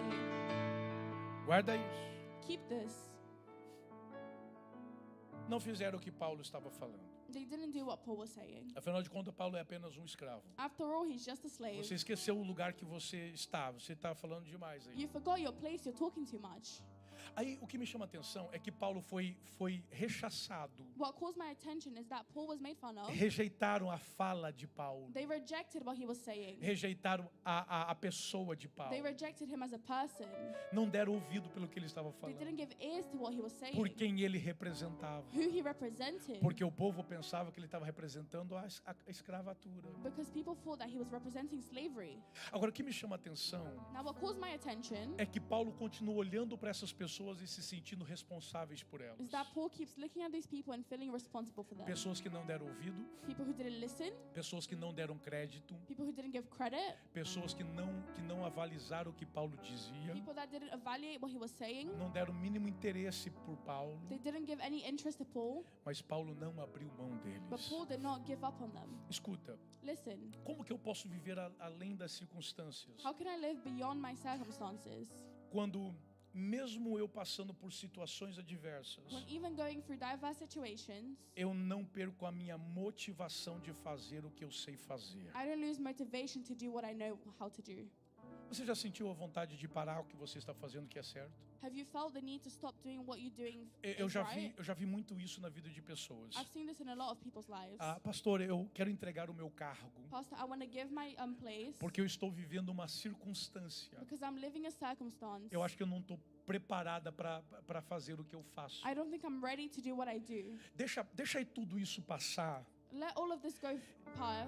Guarda isso. Keep this. Não fizeram o que Paulo estava falando. They didn't do what Paul was saying. Afinal de contas, Paulo é apenas um escravo. After all, he's just a slave. Você esqueceu o lugar que você está. Você está falando demais aí. You forgot your place, you're talking too much. Aí o que me chama a atenção é que Paulo foi rechaçado. What caused my attention is that Paul was made fun of. Rejeitaram a fala de Paulo. They rejected what he was saying. Rejeitaram a pessoa de Paulo. They rejected him as a person. Não deram ouvido pelo que ele estava They falando. didn't give ears to what he was saying. Por quem ele representava. Who he represented. Porque o povo pensava que ele estava representando a escravatura. Because people thought that he was representing slavery. Agora, o que me chama a atenção Now what caused my attention é que Paulo continua olhando para essas pessoas e se sentindo responsáveis por elas. is that Paul keeps looking at these people and feeling responsible for them. Pessoas que não deram ouvido, People who didn't listen, pessoas que não deram crédito, people who didn't give credit, pessoas que não avalizaram o que Paulo dizia, people that didn't evaluate what he was saying. não deram o mínimo interesse por Paulo, They didn't give any interest to Paul, mas Paulo não abriu mão but deles. Paul did not give up on them. Escuta, Listen, como que eu posso viver além das circunstâncias? how can I live beyond my circumstances? Quando mesmo eu passando por situações adversas, When even going through diverse situations, eu não perco a minha motivação de fazer o que eu sei fazer. I don't lose motivation to do what I know how to do. Você já sentiu a vontade de parar o que você está fazendo que é certo? Have you felt the need to stop doing what you're doing Eu is right? já vi muito isso na vida de pessoas. I've seen this in a lot of people's lives. Pastor, eu quero entregar o meu cargo Pastor, I want to give my place porque eu estou vivendo uma circunstância. because I'm living a circumstance. Eu acho que eu não estou preparada para fazer o que eu faço. I don't think I'm ready to do what I do. Deixa aí tudo isso passar. Let all of this go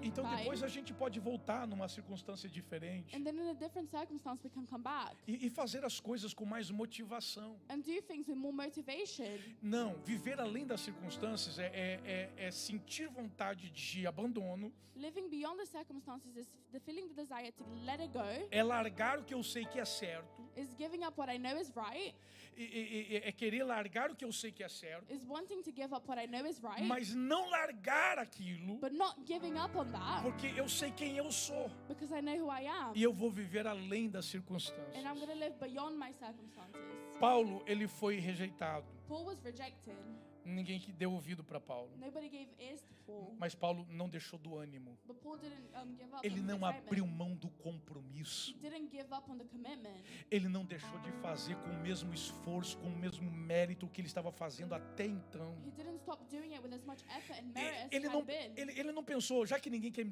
Então by, depois a gente pode voltar numa circunstância diferente and then in a different circumstance we can come back e fazer as coisas com mais motivação. and do things with more motivation. Não, viver além das circunstâncias é sentir vontade de abandono, Living beyond the circumstances is the feeling the desire to let it go, é largar o que eu sei que é certo, is giving up what I know is right, é querer largar o que eu sei que é certo, is wanting to give up what I know is right, mas não largar aquilo, but not giving up on that porque eu sei quem eu sou because I know who I am. e eu vou viver além das And circunstâncias. I'm going to live beyond my circumstances. Paulo, ele foi rejeitado. Paul was rejected. Ninguém que deu ouvido para Paulo. Nobody gave ears to Paul. Mas Paulo não deixou do ânimo. But Paul didn't give up Ele on the não excitement. abriu mão do compromisso. He didn't give up on the commitment. Ele não deixou de fazer com o mesmo esforço, com o mesmo mérito que ele estava fazendo até então. He didn't stop doing it with as much effort and merit as Ele he não, had been. ele não pensou, já que ninguém quer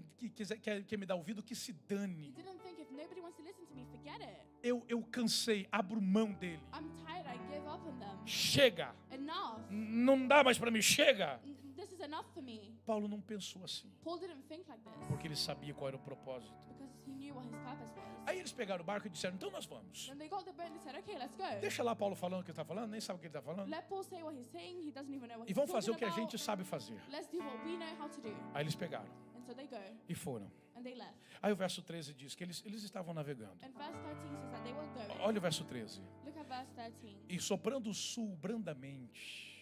me dar ouvido, que se He dane. didn't think if nobody wants to listen to me, forget it. Eu cansei, abro mão dele. I'm tired, I give up on them. Chega! Enough. Não dá mais para mim, chega! This is enough for me. Paulo não pensou assim, Paul didn't think like this porque ele sabia qual era o propósito. because he knew what his purpose was. Aí eles pegaram o barco e disseram, então nós vamos. When they got the boat, they said, okay, let's go. Deixa lá Paulo falando o que ele está falando, nem sabe o que ele está falando. Let Paul say what he's saying, he doesn't even know what E he's vamos fazer o talking que a about. gente sabe fazer. Let's do what we know how to do. Aí eles pegaram And so they go, e foram. and they left. Aí o verso 13 diz que eles estavam navegando. And verse 13 says that they were going. Olha o verso 13. Look at verse 13. E soprando o sul brandamente,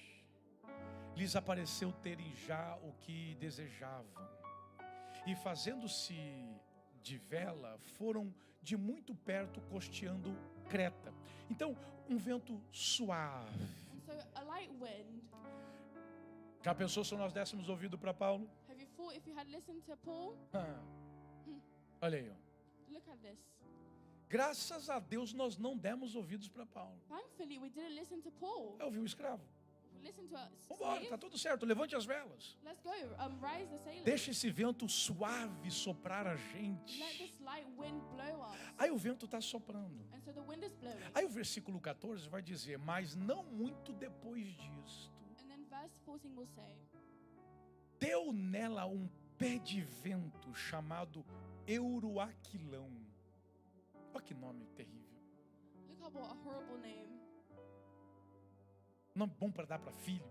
lhes apareceu terem já o que desejavam. E fazendo-se de vela, foram de muito perto costeando Creta. Então, um vento suave. And so a light wind. Já pensou se nós dessemos ouvido para Paulo? Have you thought if you had listened to Paul? Olha aí, ó. Look at this. Graças a Deus nós não demos ouvidos para Paulo. Thankfully, we didn't listen to Paul. Eu ouvi um escravo. listen to a Vambora, slave. tá tudo certo, levante as velas. Let's go. Rise the sailors. Deixa esse vento suave soprar a gente. Let this light wind blow us. Aí o vento está soprando. And so the wind is blowing. Aí o versículo 14 vai dizer, mas não muito depois disto, And then verse 14 will say, deu nela um pé de vento chamado Euroaquilão. Olha que nome terrível. look up what a horrible name. Nome bom para dar para filho.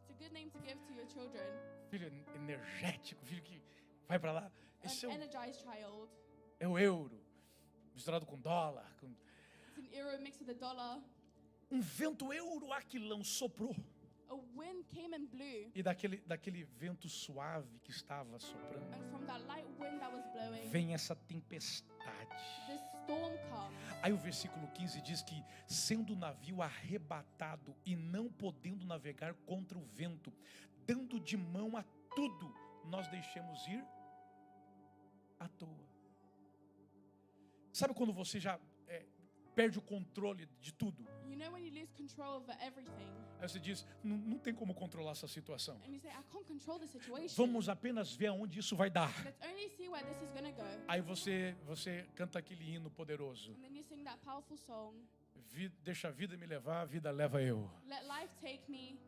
It's a good name to give to your children. Filho energético, filho que vai para lá. Esse An energized child. é o euro, misturado com dólar. It's an euro mixed with a dollar. Um vento Euroaquilão soprou. A wind came and blew. E daquele vento suave que estava soprando, And from that light wind that was blowing, vem essa tempestade. this storm comes. Aí o versículo 15 diz que, sendo o navio arrebatado e não podendo navegar contra o vento, dando de mão a tudo, nós deixemos ir à toa. Sabe quando você já perde o controle de tudo? You know when you lose control over everything, Aí você diz, não tem como controlar essa situação. and you say, I can't control the situation. Vamos apenas ver aonde isso vai dar. Let's only see where this is going to go. Aí você canta aquele hino poderoso. And then you sing that powerful song, Deixa a vida me levar, a vida leva eu. let life take me.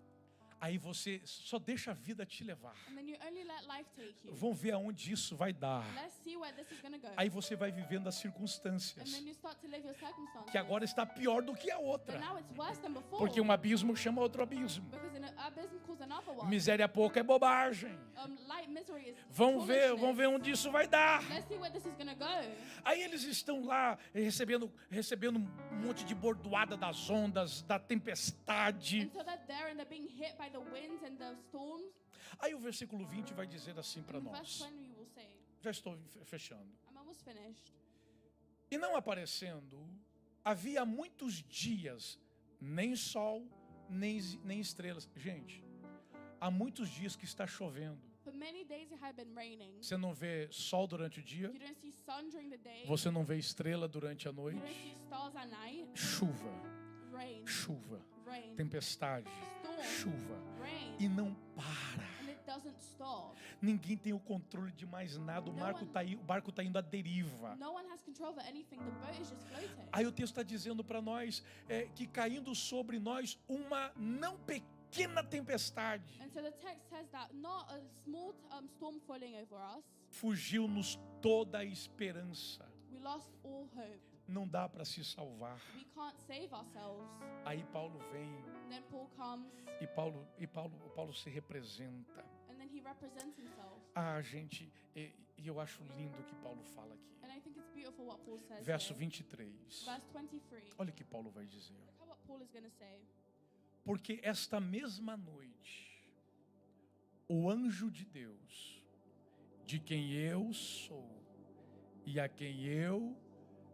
Aí você só deixa a vida te levar. And then you only let life take you. Vamos ver aonde isso vai dar. Let's see where this is going to go. Aí você vai vivendo as And circunstâncias, then you start to live your circumstances. que agora está pior do que a But outra. now it's worse than before. Porque um abismo chama outro abismo. Because an abysm calls another one. Miséria pouca é bobagem. Light misery is Vamos ver foolishness. onde isso vai dar. Let's see where this is going to go. Aí eles estão lá recebendo um monte de bordoada das ondas, da tempestade. And so they're there and they're being hit by the winds and the storms. Aí o versículo 20 vai dizer assim para In verse nós. 20 we will say, Já estou fechando. I'm almost finished. E não aparecendo, havia muitos dias, nem sol, nem estrelas. Gente, há muitos dias que está chovendo. For many days it had been raining. Você não vê sol durante o dia, You don't see sun during the day. você não vê estrela durante a You don't see noite. stars at night. Chuva, Rain. chuva, Rain. tempestade, Storm. chuva. Rain. E não para. And it doesn't stop. Ninguém tem o controle de mais nada. O barco tá indo à deriva. No one has control over anything. The boat is just floating. Aí o texto está dizendo para nós que caindo sobre nós uma não pequena tempestade, And so the text says that not a small storm falling over us. fugiu-nos toda a esperança. We lost all hope. Não dá para se salvar. We can't save ourselves. Aí Paulo vem And then Paul comes e Paulo se representa. and then he represents himself. Ah, gente, e eu acho lindo o que Paulo fala aqui. And I think it's beautiful what Paul says Verso here. 23. Verse 23. Olha o que Paulo vai dizer. Look at what Paul is going to say. Porque esta mesma noite, o anjo de Deus, de quem eu sou e a quem eu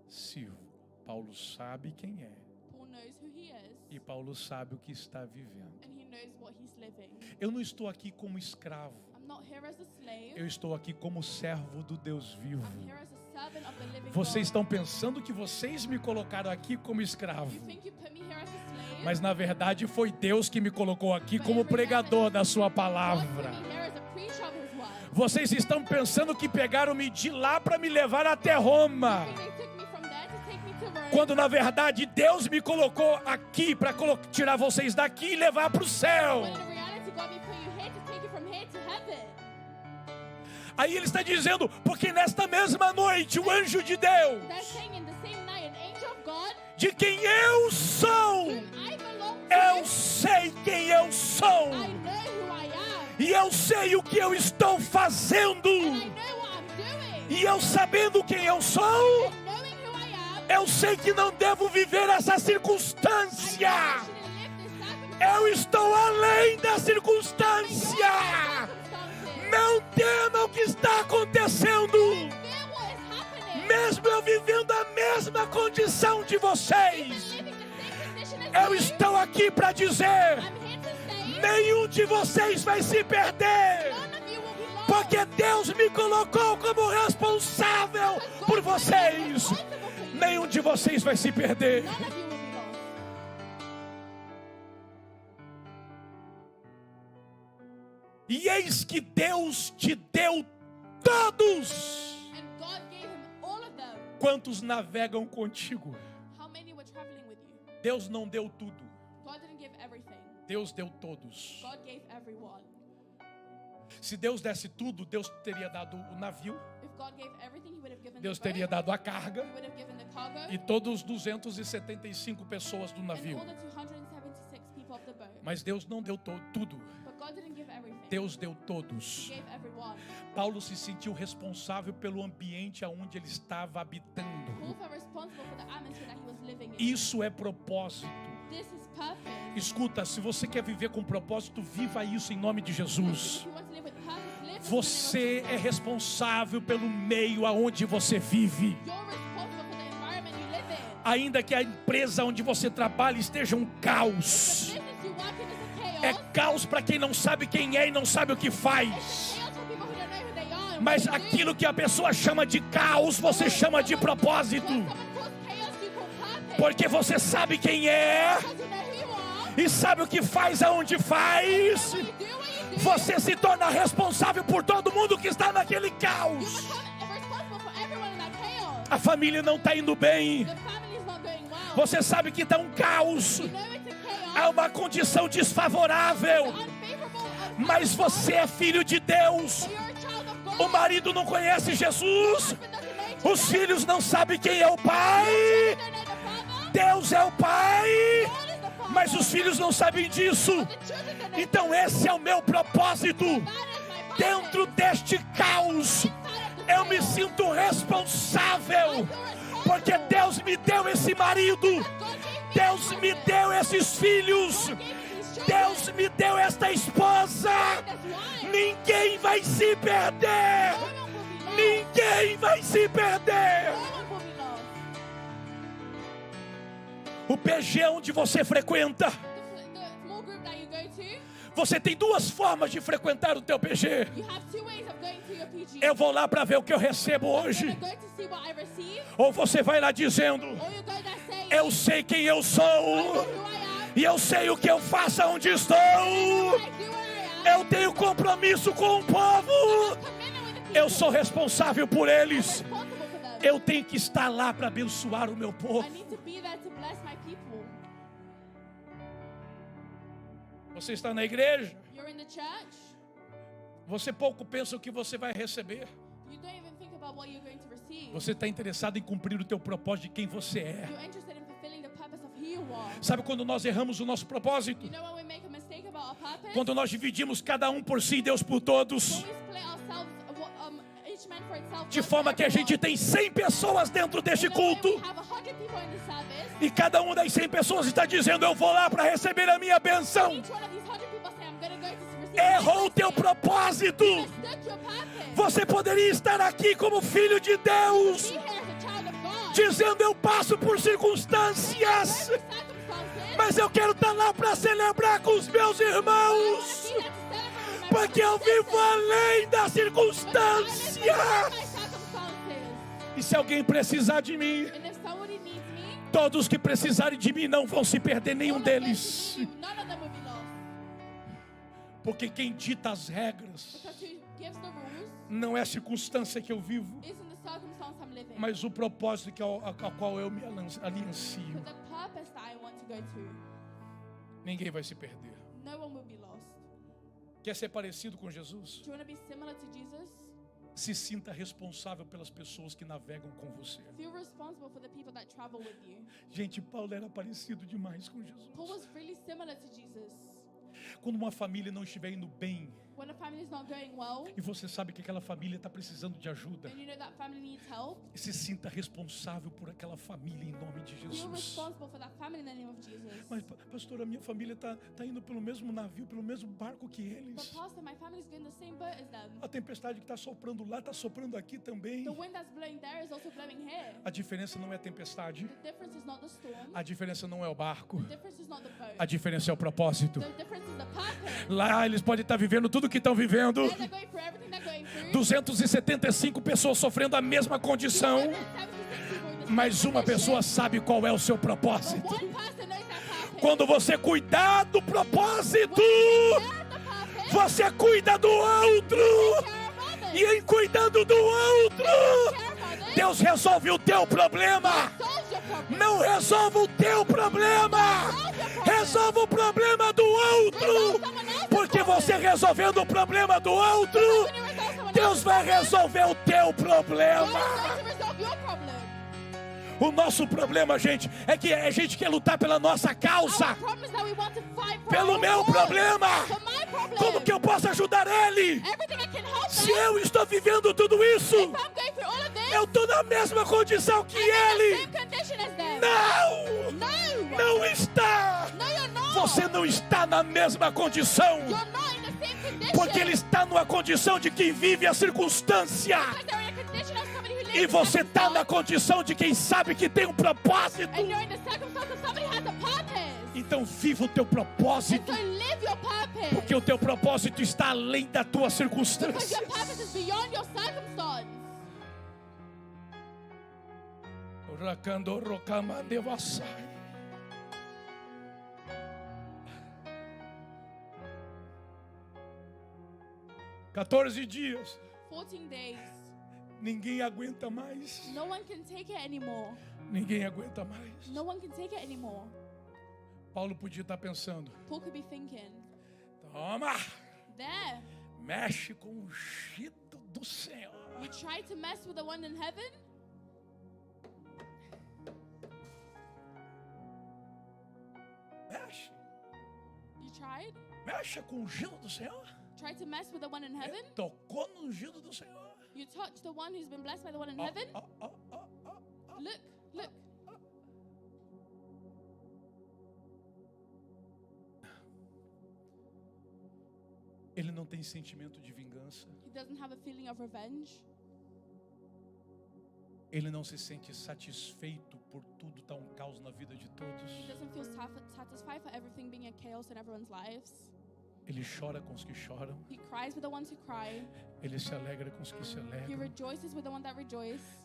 sirvo, Paulo sabe quem é Paul knows who he is. e Paulo sabe o que está vivendo. And he knows what he's living. Eu não estou aqui como escravo, I'm not here as a slave. eu estou aqui como servo do Deus vivo. I'm here as a servant of the living Vocês God. estão pensando que vocês me colocaram aqui como escravo, You think you put me here as a slave? mas na verdade foi Deus que me colocou aqui como pregador da sua God palavra. put me here as a preacher of his word. Vocês estão pensando que pegaram-me de lá para me levar até Roma, You think they took me from there to take me to Rome? quando na verdade Deus me colocou aqui para tirar vocês daqui e levar para o céu. When in reality God me put you here to take you from here to heaven. Aí ele está dizendo, porque nesta mesma noite o anjo de Deus, They're saying in the same night, an angel of God, de quem eu sou, whom I belong eu to, sei quem eu sou, I know who I am. e eu sei o que eu estou fazendo, And I know what I'm doing. e eu sabendo quem eu sou, And knowing who I am, eu sei que não devo viver essa I circunstância. shouldn't live this circumstance. Eu estou além da Beyond circunstância. my circumstances. Não tema o que está acontecendo. Fear what is happening. Mesmo eu vivendo a mesma condição de vocês, Living the same condition as eu you. estou aqui para dizer: I'm here to say, nenhum de vocês vai se perder, none of you will be lost. porque Deus me colocou como responsável por vocês. Nenhum de vocês vai se perder. None of you will be lost. E eis que Deus te deu todos. And God gave him all of them. Quantos navegam contigo? How many were traveling with you? Deus não deu tudo. God didn't give everything. Deus deu todos. God gave everyone. Se Deus desse tudo, Deus teria dado o navio, If God gave everything, he would have given Deus the boat. teria dado a carga He would have given the cargo. e todos os 275 pessoas do And navio. all the 276 people of the boat. Mas Deus não deu tudo. But God didn't give everything. Deus deu todos. He gave everyone. Paulo se sentiu responsável pelo ambiente aonde ele estava habitando. Paul felt responsible for the atmosphere that he was living in. Isso é propósito. This is purpose. Escuta, se você quer viver com propósito, viva isso em nome de Jesus. If you want to live with purpose, live Você with the é name of Jesus. responsável pelo meio aonde você vive. You're responsible for the environment you live in. Ainda que a empresa onde você trabalha esteja um The caos. business you work in is a É chaos. caos para quem não sabe quem é e não sabe o que faz. It's a chaos for people who don't know who they are. and Mas what they do. aquilo que a pessoa chama de caos, você chama de propósito. What someone calls chaos, you call purpose. Porque você sabe quem é Because you know who you are. e sabe o que faz aonde faz. What you do, what you do. Você se torna responsável por todo mundo que está naquele You caos. become responsible for everyone in that chaos. A família não está indo bem. The family is not going well. Você sabe que está um caos. You know it's a chaos. Há uma condição desfavorável. Unfavorable. Mas você é filho de Deus. But you're a child of God. O marido não conhece Jesus. Husband doesn't know Jesus. Os filhos não sabem quem é o pai. Children don't know the Father. Deus é o pai. God is the Father. Mas os filhos não sabem disso. The children don't know. Então esse é o meu propósito. That is my purpose. Dentro deste caos, Inside of the eu me chaos. sinto responsável. I feel responsible. Porque Deus me deu esse marido. God gave me Deus this me husband. deu esses filhos. God gave me these children. Deus me deu esta esposa. This wife. Ninguém vai se perder. No one will be lost. Ninguém vai se perder. No one will be lost. O PG onde você frequenta. The small group that you go to, Você tem duas formas de frequentar o teu PG. you have two ways of going to your PG. Eu vou lá para ver o que eu recebo hoje. You're going to see what I receive, Ou você vai lá dizendo: or you go there saying, eu sei quem eu I know sou. who I am, E eu sei o que eu faço onde estou. I do where I am, Eu tenho compromisso com o povo. commitment with the people. Eu sou responsável por eles. responsible for them. Eu tenho que estar lá para abençoar o meu I povo. need to be there to bless my people. Você está na igreja. You're in the church. Você pouco pensa o que você vai receber. You don't even think about what you're going to receive. Você está interessado em cumprir o teu propósito de quem você é. You're interested in fulfilling the purpose of who you are. Sabe quando nós erramos o nosso propósito? You know when we make a mistake about our purpose? Quando nós dividimos cada um por si e Deus por todos. When we split ourselves, each man for itself, De God for forma que a everyone. gente tem 100 pessoas dentro deste You know, when culto. we have 100 people in the service, E cada uma das 100 pessoas está dizendo: eu vou lá para receber a minha benção. each one of these 100 people say, I'm going to go to receive Errou o teu blessing. propósito. You mistook your purpose. Você poderia estar aqui como filho de Deus, Be here as a child of God. dizendo: eu passo por circunstâncias, Every circumstances, mas eu quero estar lá para celebrar com os meus I wanna irmãos, be there to celebrate with my porque eu brothers and vivo sisters. além da Because I live circunstância. beyond my circumstances. E se alguém precisar de mim, And if somebody needs me, todos que precisarem de mim não vão se perder, nenhum all of them deles. will be- none of them will be lost. Porque quem dita as regras Because who gives the rules não é a circunstância que eu vivo, isn't the circumstance I'm living, mas o propósito ao qual eu me aliancio. but the purpose that I want to go to. Ninguém vai se perder. No one will be lost. Quer ser parecido com Jesus? Do you want to be similar to Jesus? Se sinta responsável pelas pessoas que navegam com você. Feel responsible for the people that travel with you. Gente, Paulo era parecido demais com Jesus. Paul was really similar to Jesus. Quando uma família não estiver indo bem, When a family is not going well, e você sabe que aquela família está precisando de ajuda, and you know that family needs help, se sinta responsável por aquela família em nome de feel Jesus. responsible for that family in the name of Jesus. Mas, pastor, a minha família está indo pelo mesmo navio, pelo mesmo barco que But eles. pastor, my family is going the same boat as them. A tempestade que está soprando lá, está soprando aqui também. The wind that's blowing there is also blowing here. A diferença não é a tempestade. The difference is not the storm. A diferença não é o barco. The difference is not the boat. A diferença é o propósito. The difference is the purpose. Lá eles podem estar vivendo tudo o que estão vivendo. They're going through everything they're going through. 275 pessoas sofrendo a mesma condição. 276 people in the Mas same uma pessoa condition. sabe qual é o seu But propósito. one person knows their purpose. Quando você cuidar do propósito, When you take care of the purpose, você cuida do outro. E em cuidando do outro, Deus resolve o teu problema. Não resolva o teu problema. Resolva o problema do outro. Porque você resolvendo o problema do outro, Deus vai resolver o teu problema. O nosso problema, gente, é que a gente quer lutar pela nossa causa. Pelo meu problema. Como que eu posso ajudar ele? Se eu estou vivendo tudo isso, eu estou na mesma condição que ele. Não! Não está! Você não está na mesma condição. Porque ele está numa condição de quem vive a circunstância. E você está na condição de quem sabe que tem um propósito. Então viva o teu propósito. Porque o teu propósito está além da tua circunstância. Rakando rokama devasai. 14 dias. 14 days. Ninguém aguenta mais. No one can take it anymore. Ninguém aguenta mais. No one can take it anymore. Paulo podia estar pensando: Paul could be thinking, toma, there, mexe com o ungido do Senhor. you tried to mess with the one in heaven? Mexe. You tried? Mexe com o ungido do Senhor. Tried to mess with the one in heaven? Tocou no ungido do Senhor. You touched the one who's been blessed by the one in heaven? Look, look. Ele não tem sentimento de vingança. He doesn't have a feeling of revenge. Ele não se sente satisfeito por tudo estar um caos na vida de todos. He doesn't feel satisfied for everything being a chaos in everyone's lives. Ele chora com os que choram. He cries with the ones who cry. Ele se alegra com os que se He alegram. rejoices with the one that rejoice.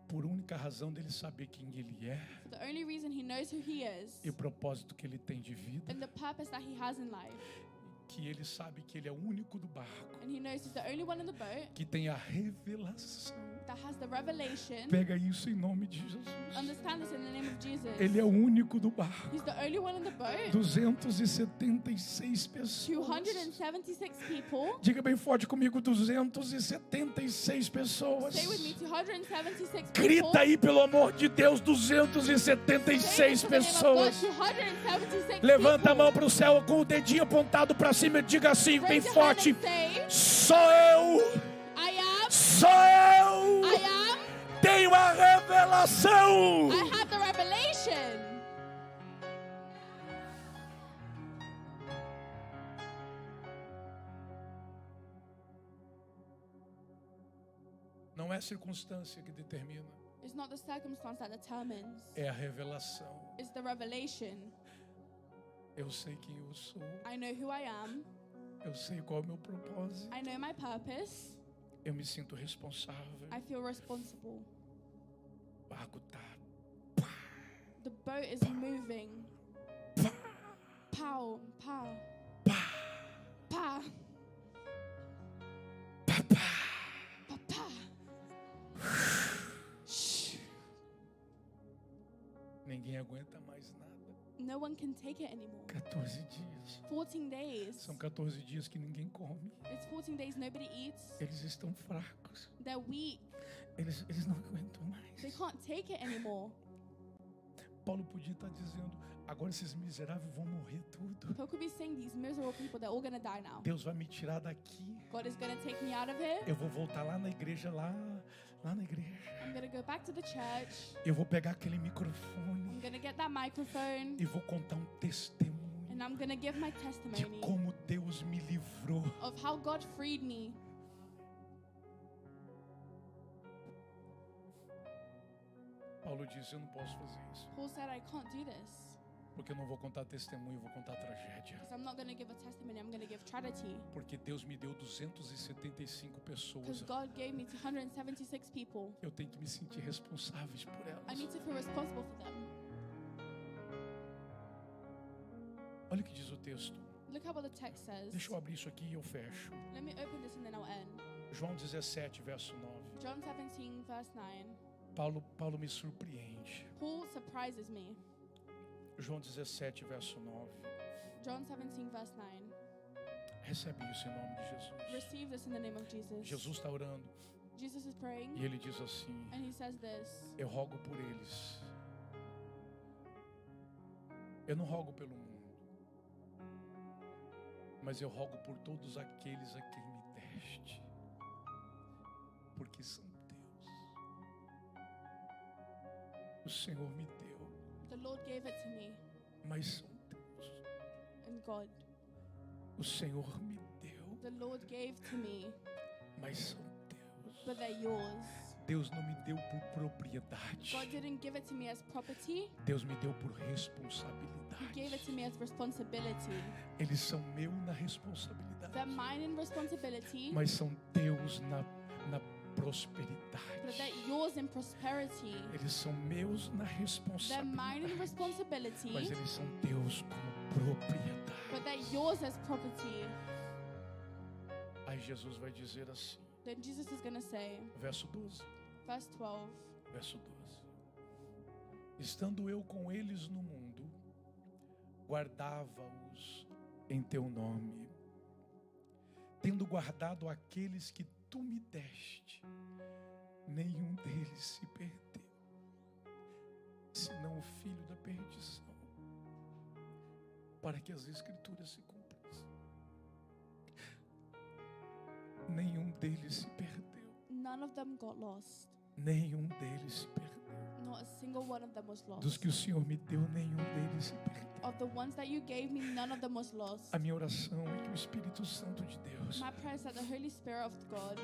Por única razão dele saber quem ele é. For the only reason he knows who he is. E o propósito que ele tem de vida. And the purpose that he has in life. Que ele sabe que ele é o único do barco. And he knows he's the only one in the boat. Que tem a revelação. That has the revelation. Pega isso em nome de Jesus. Understand this in the name of Jesus. Ele é o único do barco. He's the only one in the boat. 276 pessoas. 276 people. Diga bem forte comigo, 276 pessoas. Say with me, 276 people. Grita aí, pelo amor de Deus, 276 pessoas. 276 Levanta a mão para o céu com o dedinho apontado para cima e diga assim, bem forte: sou eu. Sou eu. Tenho a revelação. I have the revelation. Não é a circunstância que determina. It's not the circumstance that determines. É a revelação. It's the revelation. Eu sei quem eu sou. I know who I am. Eu sei qual é o meu propósito. I know my purpose. Eu me sinto responsável. I feel responsible. O barco tá. The boat is moving. Pow, pow. Pa. Pa. Ninguém aguenta mais nada. No one can take it anymore. 14 dias. 14 days. São 14 dias que ninguém come. It's 14 days nobody eats. Eles estão fracos. They're weak. Eles não aguentam They mais. can't take it anymore. Paulo podia estar dizendo: agora esses miseráveis vão morrer tudo. Paul could be saying these miserable people, they're all gonna die now. Deus vai me tirar daqui. God is gonna take me out of here. Eu vou voltar lá na igreja, lá na igreja. I'm gonna go back to the church. Eu vou pegar aquele microfone I'm gonna get that microphone. e vou contar um testemunho And I'm gonna give my de testimony como Deus me livrou. of how God freed me. Paulo disse: eu não posso fazer isso, Paul said, I can't do this porque eu não vou contar testemunho, eu vou contar tragédia. because I'm not gonna give a testimony, I'm gonna give tragedy. Porque Deus me deu 275 pessoas. Because God gave me 276 people. Eu tenho que me sentir responsáveis por I elas. need to feel responsible for them. Olha o que diz o texto. Look at what the text says. Deixa eu abrir isso aqui e eu fecho. Let me open this and then I'll end. João 17, verso 9. John 17, verse 9. Paulo me surpreende. Paul surprises me. João 17, verso 9. John 17, verse 9. Recebe isso em nome de Jesus. Receive this in the name of Jesus. Jesus está orando Jesus is praying e ele diz assim: and he says this. eu rogo por eles. Eu não rogo pelo mundo, mas eu rogo por todos aqueles a quem me deste, porque são teus. O Senhor me deu, The Lord gave it to me mas são teus. and God. O Senhor me deu, The Lord gave to me, mas são teus. but they're yours. Deus não me deu por propriedade. God didn't give it to me as property. Deus me deu por He gave it responsabilidade. to me as responsibility. Eles são meu na responsabilidade, They're mine in responsibility, mas são teus na but prosperidade. they're yours in prosperity. Eles são meus na They're mine in responsabilidade, responsibility, mas eles são teus como propriedade. but they're yours as property. Aí Jesus vai dizer assim, Then Jesus is going to say, verso 12, verse 12, verso 12. Estando eu com eles no mundo, guardava-os em teu nome. Tendo guardado aqueles que tu me deste, nenhum deles se perdeu, senão o filho da perdição, para que as escrituras se cumprissem. Nenhum deles se perdeu. none of them got lost. Nenhum deles se perdeu. Not a single one of them was Dos lost. que o Senhor me deu, nenhum deles se perdeu. Of the ones that you gave me, none of them was lost. A minha oração é que o Espírito Santo de Deus My prayer is that the Holy Spirit of God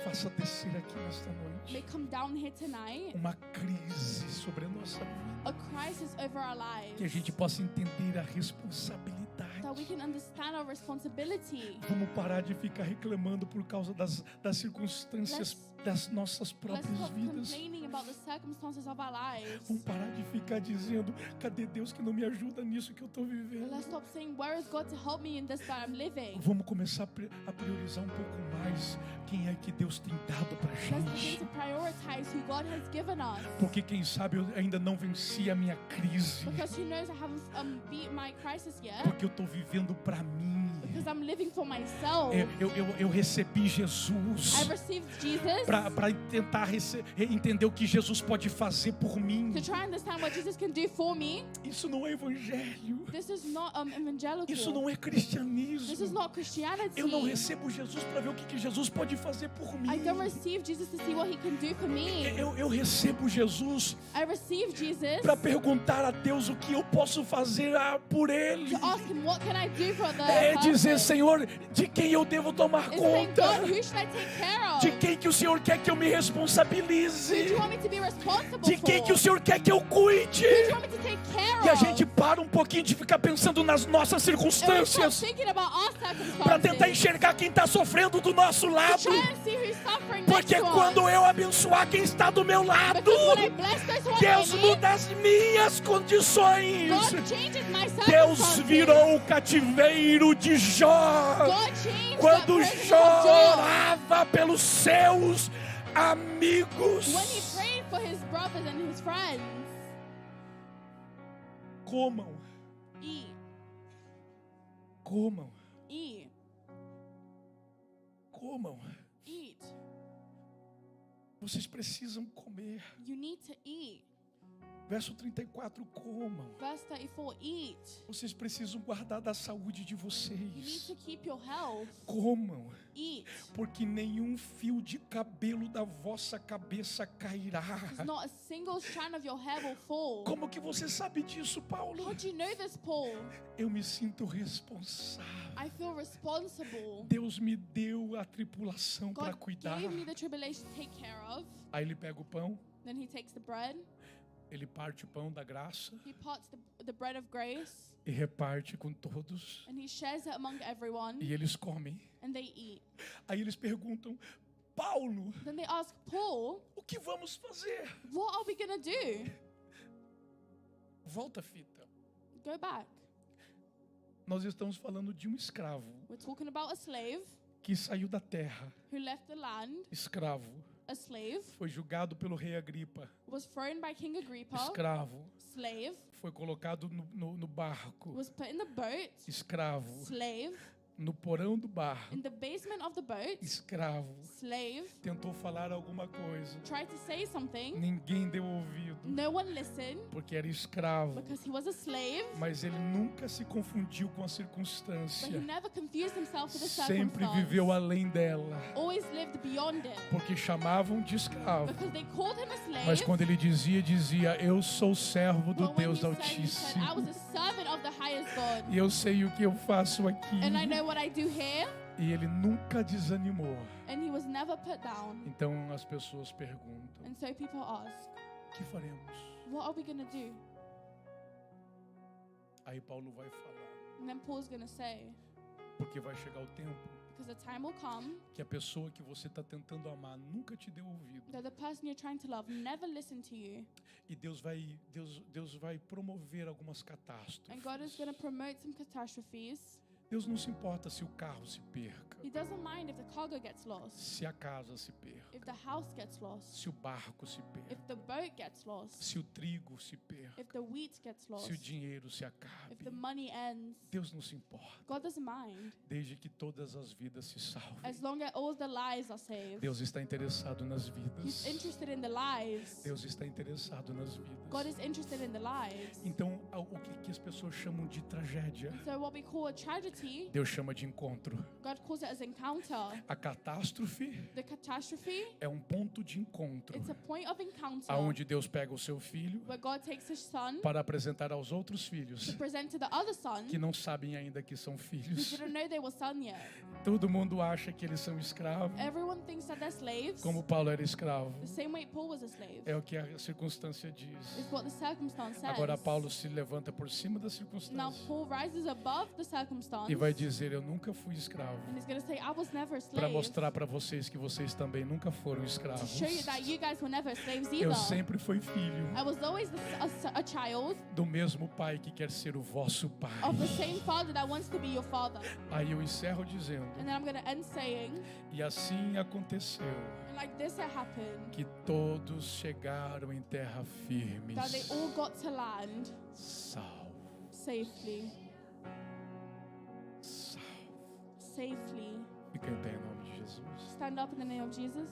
faça descer aqui nesta may noite come down here tonight, uma crise sobre a nossa vida, a crisis over our que a lives, gente possa entender a responsabilidade. that we can understand our responsibility. Vamos parar de ficar reclamando por causa das circunstâncias das nossas Let's próprias stop vidas. complaining about the circumstances of our lives. Vamos parar de ficar dizendo, cadê Deus que não me ajuda nisso que eu estou vivendo? Let's stop saying, where is God to help me in this that I'm living? Vamos começar a priorizar um pouco mais quem é que Deus tem dado pra Let's begin gente. to prioritize who God has given us. Porque quem sabe eu ainda não venci a minha crise. Because who knows, I haven't beat my crisis yet. Porque eu estou vivendo para mim. Because I'm living for myself. Eu recebi Jesus I received Jesus para tentar entender o que Jesus pode fazer por mim. to try and understand what Jesus can do for me. Isso não é evangelho. This is not evangelical. Isso não é This is cristianismo. not Christianity. Eu não recebo Jesus para ver o que Jesus pode fazer por mim. I don't receive Jesus to see what he can do for me. Eu recebo Jesus I receive Jesus para perguntar a Deus o que eu posso fazer por Ele. to ask him, what can I do for the É dizer, person? Senhor, de quem eu devo tomar It's saying, conta? God, who should I take care of? De quem que o Senhor quer que eu me Who do responsabilize? you want me to be responsible De quem for? que o Senhor quer que eu cuide? Who do you want me to take care E a of? gente para um pouquinho de ficar pensando nas nossas And we start circunstâncias thinking about our para tentar circumstances enxergar quem está sofrendo do nosso to lado. try and see who's suffering Porque next to quando us. eu abençoar quem está do meu lado, Because when I bless those who are Deus near me, muda as minhas condições. God changes my Deus circumstances. virou o cativeiro de Jó. God changed Quando the prison Jó of Job. orava pelos seus amigos. When he prayed for his brothers and his friends. Comam, Eat, comam, eat, comam. eat. Vocês precisam comer. You need to eat. Verso 34, comam. Verse 34, eat. Vocês precisam guardar da saúde de You need vocês. to keep your health. Comam, Eat. porque nenhum fio de cabelo da vossa cabeça cairá. Because not a single strand of your hair will fall. Como que você sabe disso, Paulo? How do you know this, Paul? Eu me sinto responsável. I feel responsible. Deus me deu a tripulação para God cuidar. gave me the tribulation to take care of. Aí ele pega o pão, Then he takes the bread. ele parte o pão da graça He parts the bread of grace. e reparte com todos. And he shares it among everyone. E eles comem. And they eat. Aí eles perguntam, Paulo, Then they ask, Paul, o que vamos fazer? what are we going to do? Volta a fita. Go back. Nós estamos falando de um escravo We're talking about a slave que saiu da terra, who left the land, escravo, a slave, foi julgado pelo rei Agripa, was thrown by King Agrippa, escravo, slave, foi colocado no barco, was put in the boat, escravo, slave, no porão do barco, in the basement of the boat, escravo, slave, tentou falar alguma coisa, tried to say something, ninguém deu ouvido, no one listened porque era escravo, because he was a slave, mas ele nunca se confundiu com a but he circunstância, never confused himself with the sempre circumstance, viveu além dela, always lived beyond it, porque chamavam de escravo, because they called him a slave, mas quando ele dizia, eu sou servo do but when Deus he said, I was Altíssimo, a servant of the highest God, e eu sei o que eu faço aqui, and I know what I do here, e ele nunca desanimou. and he was never put down. Então as pessoas perguntam, And so people ask, o que faremos? what are we going to do? Aí Paulo vai falar, And then Paul's going to say, porque vai chegar o tempo because the time will come que a pessoa que você está tentando amar nunca te deu ouvido. that the person you're trying to love never listened to you. E Deus vai promover algumas And catástrofes. God is going to promote some catastrophes. Deus não se importa se o carro se perca, He doesn't mind if the cargo gets lost, se a casa se perca, if the house gets lost, se o barco se if perca, the boat gets lost, se o trigo se perca, if the wheat gets se o lost, dinheiro se if acabe. the money ends. Deus não se importa, God doesn't mind desde que todas as vidas se salvem. as long as all the lives are saved. Deus está interessado nas He's vidas. interested in the lives. Deus está interessado nas God vidas. is interested in the lives. Então, o que as pessoas chamam de tragédia, So what we call a tragedy, Deus chama de encontro. God calls it as encounter. A catástrofe The catastrophe, é um ponto de encontro, it's a point of encounter aonde Deus pega o seu filho where God takes his son para apresentar aos outros filhos to present to the other son que não sabem ainda que são who filhos. didn't know they were son yet. Todo mundo acha que eles são escravos, Everyone thinks that they're slaves. como Paulo era escravo. The same way Paul was a slave. É o que a circunstância diz. Is what the circumstance says. Agora Paulo se levanta por cima da Now circunstância Paul rises above the circumstance e vai dizer, eu nunca fui escravo, and he's going to say, I was never a para slave. mostrar para vocês que vocês também nunca foram To escravos. show you that you guys were never slaves Eu either. sempre fui filho I was always a child do mesmo pai que quer ser o vosso pai. of the same father that wants to be your father. Aí eu encerro dizendo, And then I'm going to end saying, e assim aconteceu and like this it happened, que todos chegaram em terra firmes, that they all got to land salvos, safely. salvos. Safely. Fica em pé em nome de Jesus. Stand up in the name of Jesus.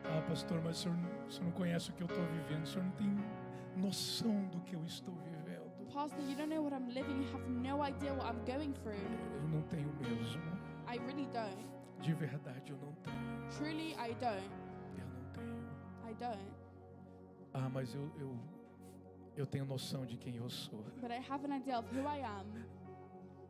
Ah, pastor, mas o senhor não conhece o que eu estou vivendo, o senhor não tem noção do que eu estou vivendo. Pastor, you don't know what I'm living. You have no idea what I'm going through. Eu não tenho mesmo. I really don't. De verdade, eu não tenho. Truly, I don't. Eu não tenho. I don't. Ah, mas eu tenho noção de quem eu sou. But I have an idea of who I am.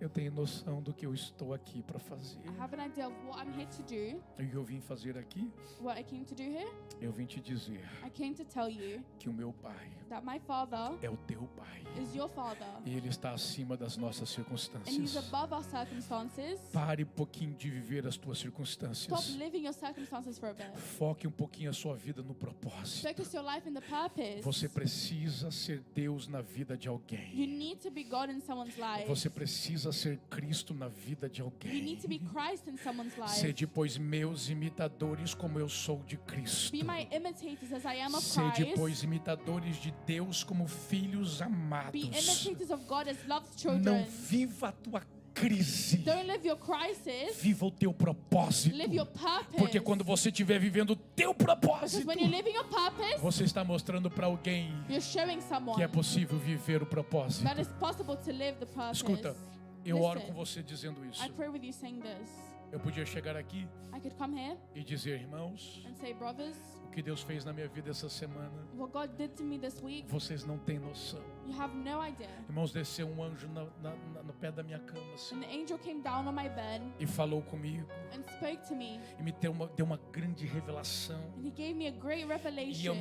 Eu tenho noção do que eu estou aqui para fazer. I have an idea of what I'm here to do. O que eu vim fazer aqui, What I came to do here. eu vim te dizer I came to tell you que o meu pai that my father é o teu pai. is your father. E ele está acima das nossas And he's circunstâncias. above our circumstances. Pare um pouquinho de viver as tuas Stop circunstâncias. living your circumstances for a bit. Foque um pouquinho a sua vida no propósito. Focus your life in the purpose. Você precisa ser Deus na vida de You alguém. need to be God in someone's life. Você precisa ser Cristo na vida de You need to be alguém. Christ in someone's life. Sede, pois, meus imitadores como eu sou de Cristo. Be my imitators as I am of Sede, Christ. pois, imitadores de Deus como filhos Be amados. imitators of God as loved Não children. viva a tua crise. Don't live your crisis. Viva o teu propósito. Live your purpose. Porque quando você estiver vivendo o teu Because propósito, when you're living your purpose, você está mostrando para alguém you're showing someone que é possível viver o propósito. that it's possible to live the purpose. Escuta, eu oro Listen, com você dizendo isso. I pray with you saying this. Eu podia chegar aqui I could come here e dizer, irmãos, and say, brothers, o que Deus fez na minha vida essa semana, what God did to me this week, vocês não têm noção. you have no idea. Irmãos, desceu um anjo no pé da minha cama assim, And the angel came down on my bed e falou comigo and spoke to me. e me deu uma grande revelação. And he gave me a great E eu me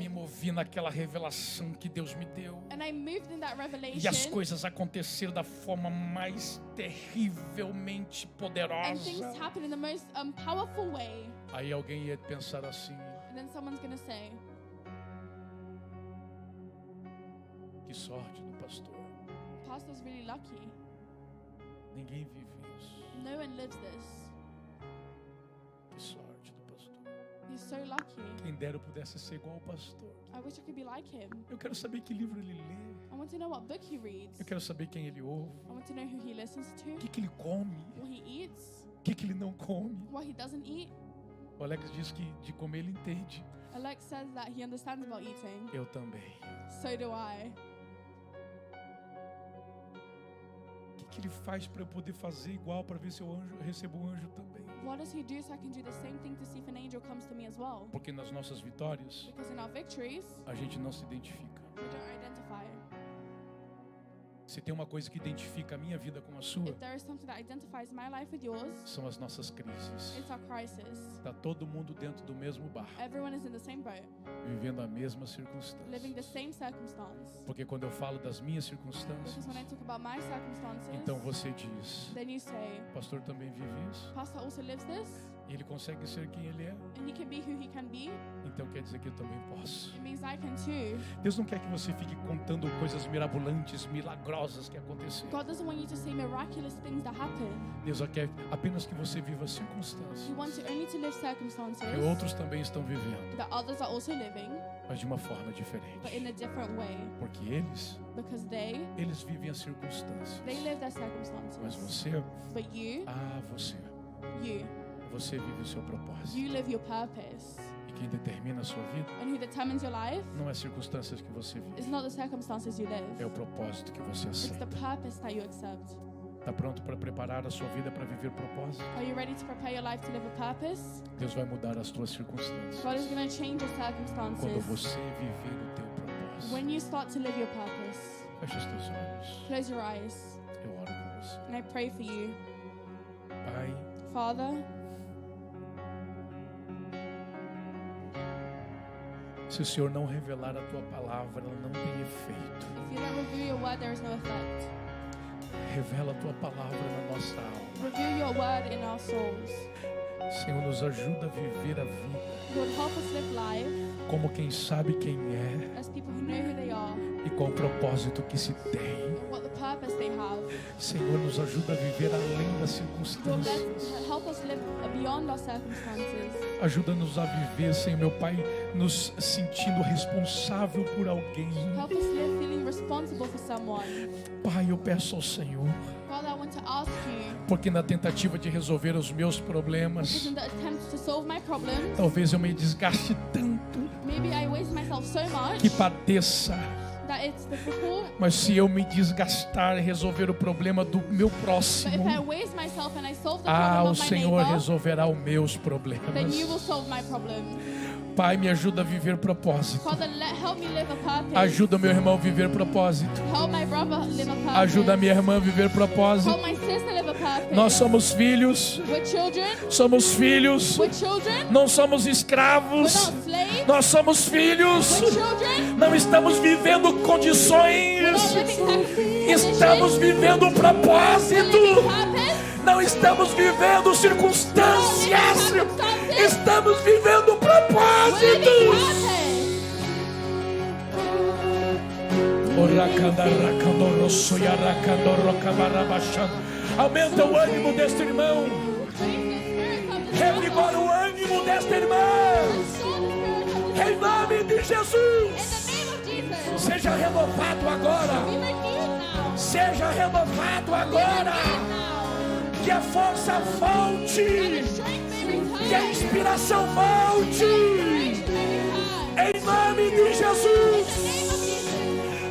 revelation. movi naquela revelação que Deus me deu. And I moved in that E as revelation. coisas aconteceram da forma mais terrivelmente And poderosa. things happen in the most powerful way. Aí alguém ia pensar assim, And then someone's going to say, Que sorte do pastor. Pastor's really lucky. Ninguém vive isso. No one lives this. Que sorte do pastor. He's so lucky. Quem dera eu pudesse ser igual ao pastor. I wish I could be like him. Eu quero saber que livro ele lê. I want to know what book he reads. Eu quero saber quem ele ouve. I want to know who he listens O to, que ele come. what he eats, O que ele não come. what he doesn't eat. O Alex diz que de comer ele entende. Alex says that he understands about eating. Eu também. So do I. O que ele faz para eu poder fazer igual, para ver se eu recebo o anjo também? What does he do so I can do the same thing to see if an angel comes to me as well? Porque nas nossas vitórias, Because in our victories, a gente não se identifica. we don't identify. Se tem uma coisa que identifica a minha vida com a sua, If there is something that identifies my life with yours, são as nossas crises. it's our crisis. Está todo mundo dentro do mesmo barco, Everyone is in the same boat, vivendo a mesma living circunstância. the same circumstance. Porque quando eu falo das minhas Because circunstâncias, when I talk about my circumstances, então você diz, then you say, o pastor também vive isso? Pastor also lives this, E ele consegue ser quem ele é? and he can be who he can be. Então quer dizer que eu também posso. It means I can too. Deus não quer que você fique contando coisas mirabolantes, milagrosas que aconteceram. God doesn't want you to say miraculous things that happen. Deus só quer apenas que você viva circunstâncias He wants you only to live circumstances que outros também estão vivendo, that others are also living, mas de uma forma but in diferente. a different way. Porque Because eles vivem as circunstâncias. they live their Mas circumstances. você, But you você vive o seu propósito. you live your purpose. E quem determina a sua vida And who determines your life não é as circunstâncias que você is vive, not the circumstances you live. é o propósito que você It's the aceita. purpose that you accept. Está pronto para preparar a sua vida para viver propósito? Are you ready to prepare your life to live a purpose? Deus vai mudar as tuas circunstâncias God is going to change your quando circumstances você viver o teu propósito. when you start to live your purpose. Feche os teus olhos. Close your eyes Eu oro com você. and I pray for you. Pai, Father, se o Senhor não revelar a tua palavra, ela não tem efeito. if you don't reveal your word, there is no effect. Revela a tua palavra na nossa alma. Reveal your word in our souls. Senhor, nos ajuda a viver a vida Lord, help us live life como quem sabe quem é as people who know who they are e qual o propósito que se tem. and what the purpose they have. Senhor, nos ajuda a viver além das Lord, circunstâncias. help us live beyond our circumstances. Ajuda-nos a viver, Senhor, meu Pai, nos sentindo responsável por alguém. Help us live feeling responsible for someone. Pai, eu peço ao Senhor, Father, I want to ask you, porque na tentativa de resolver os meus because problemas, in the attempt to solve my problems, talvez eu me desgaste tanto maybe I waste myself so much que padeça. that it's difficult. Mas se eu me desgastar e resolver o problema do meu But próximo, if I waste myself and I solve the o problem of my Senhor neighbor, resolverá os meus then problemas. you will solve my problem. Pai, me ajuda a viver propósito. Father, help me live a purpose. Ajuda meu irmão a viver propósito. Help my brother live a purpose. Ajuda minha irmã a viver propósito. Help my sister live a purpose. Nós somos filhos. We're children. Somos filhos. We're children. Não somos We're escravos. not slaves. Nós somos filhos. We're children. Não estamos vivendo We're condições. not living sacrifices. Estamos vivendo We're propósito. living purpose. Não estamos vivendo circunstâncias. Estamos vivendo We're living propósito. purpose. Aumenta o ânimo deste irmão. Revigora o ânimo desta irmã. Em nome de Jesus. Seja renovado agora. Seja renovado agora. Que a força volte. Que a inspiração volte. Em nome de Jesus.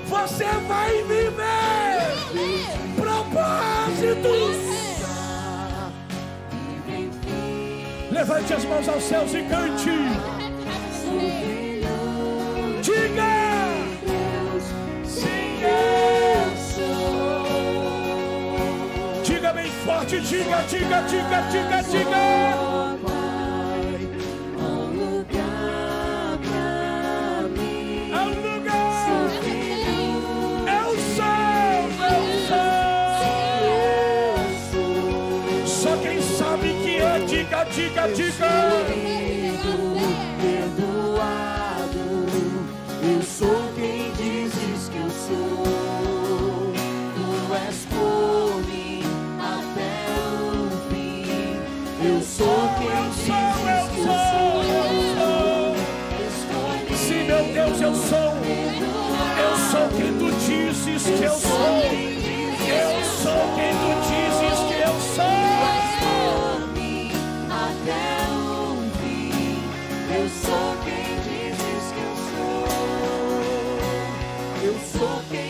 Você vai viver propósitos. Levante as mãos aos céus e cante. Diga: sim, eu sou. Diga bem forte, diga, diga, diga, diga, diga. Diga, diga, diga. Perdoado, eu sou quem dizes que eu sou. Deus, eu sou quem tu dizes que eu sou. Eu sou quem tu dizes que eu sou. Até o fim, eu sou quem dizes que eu sou. Eu sou quem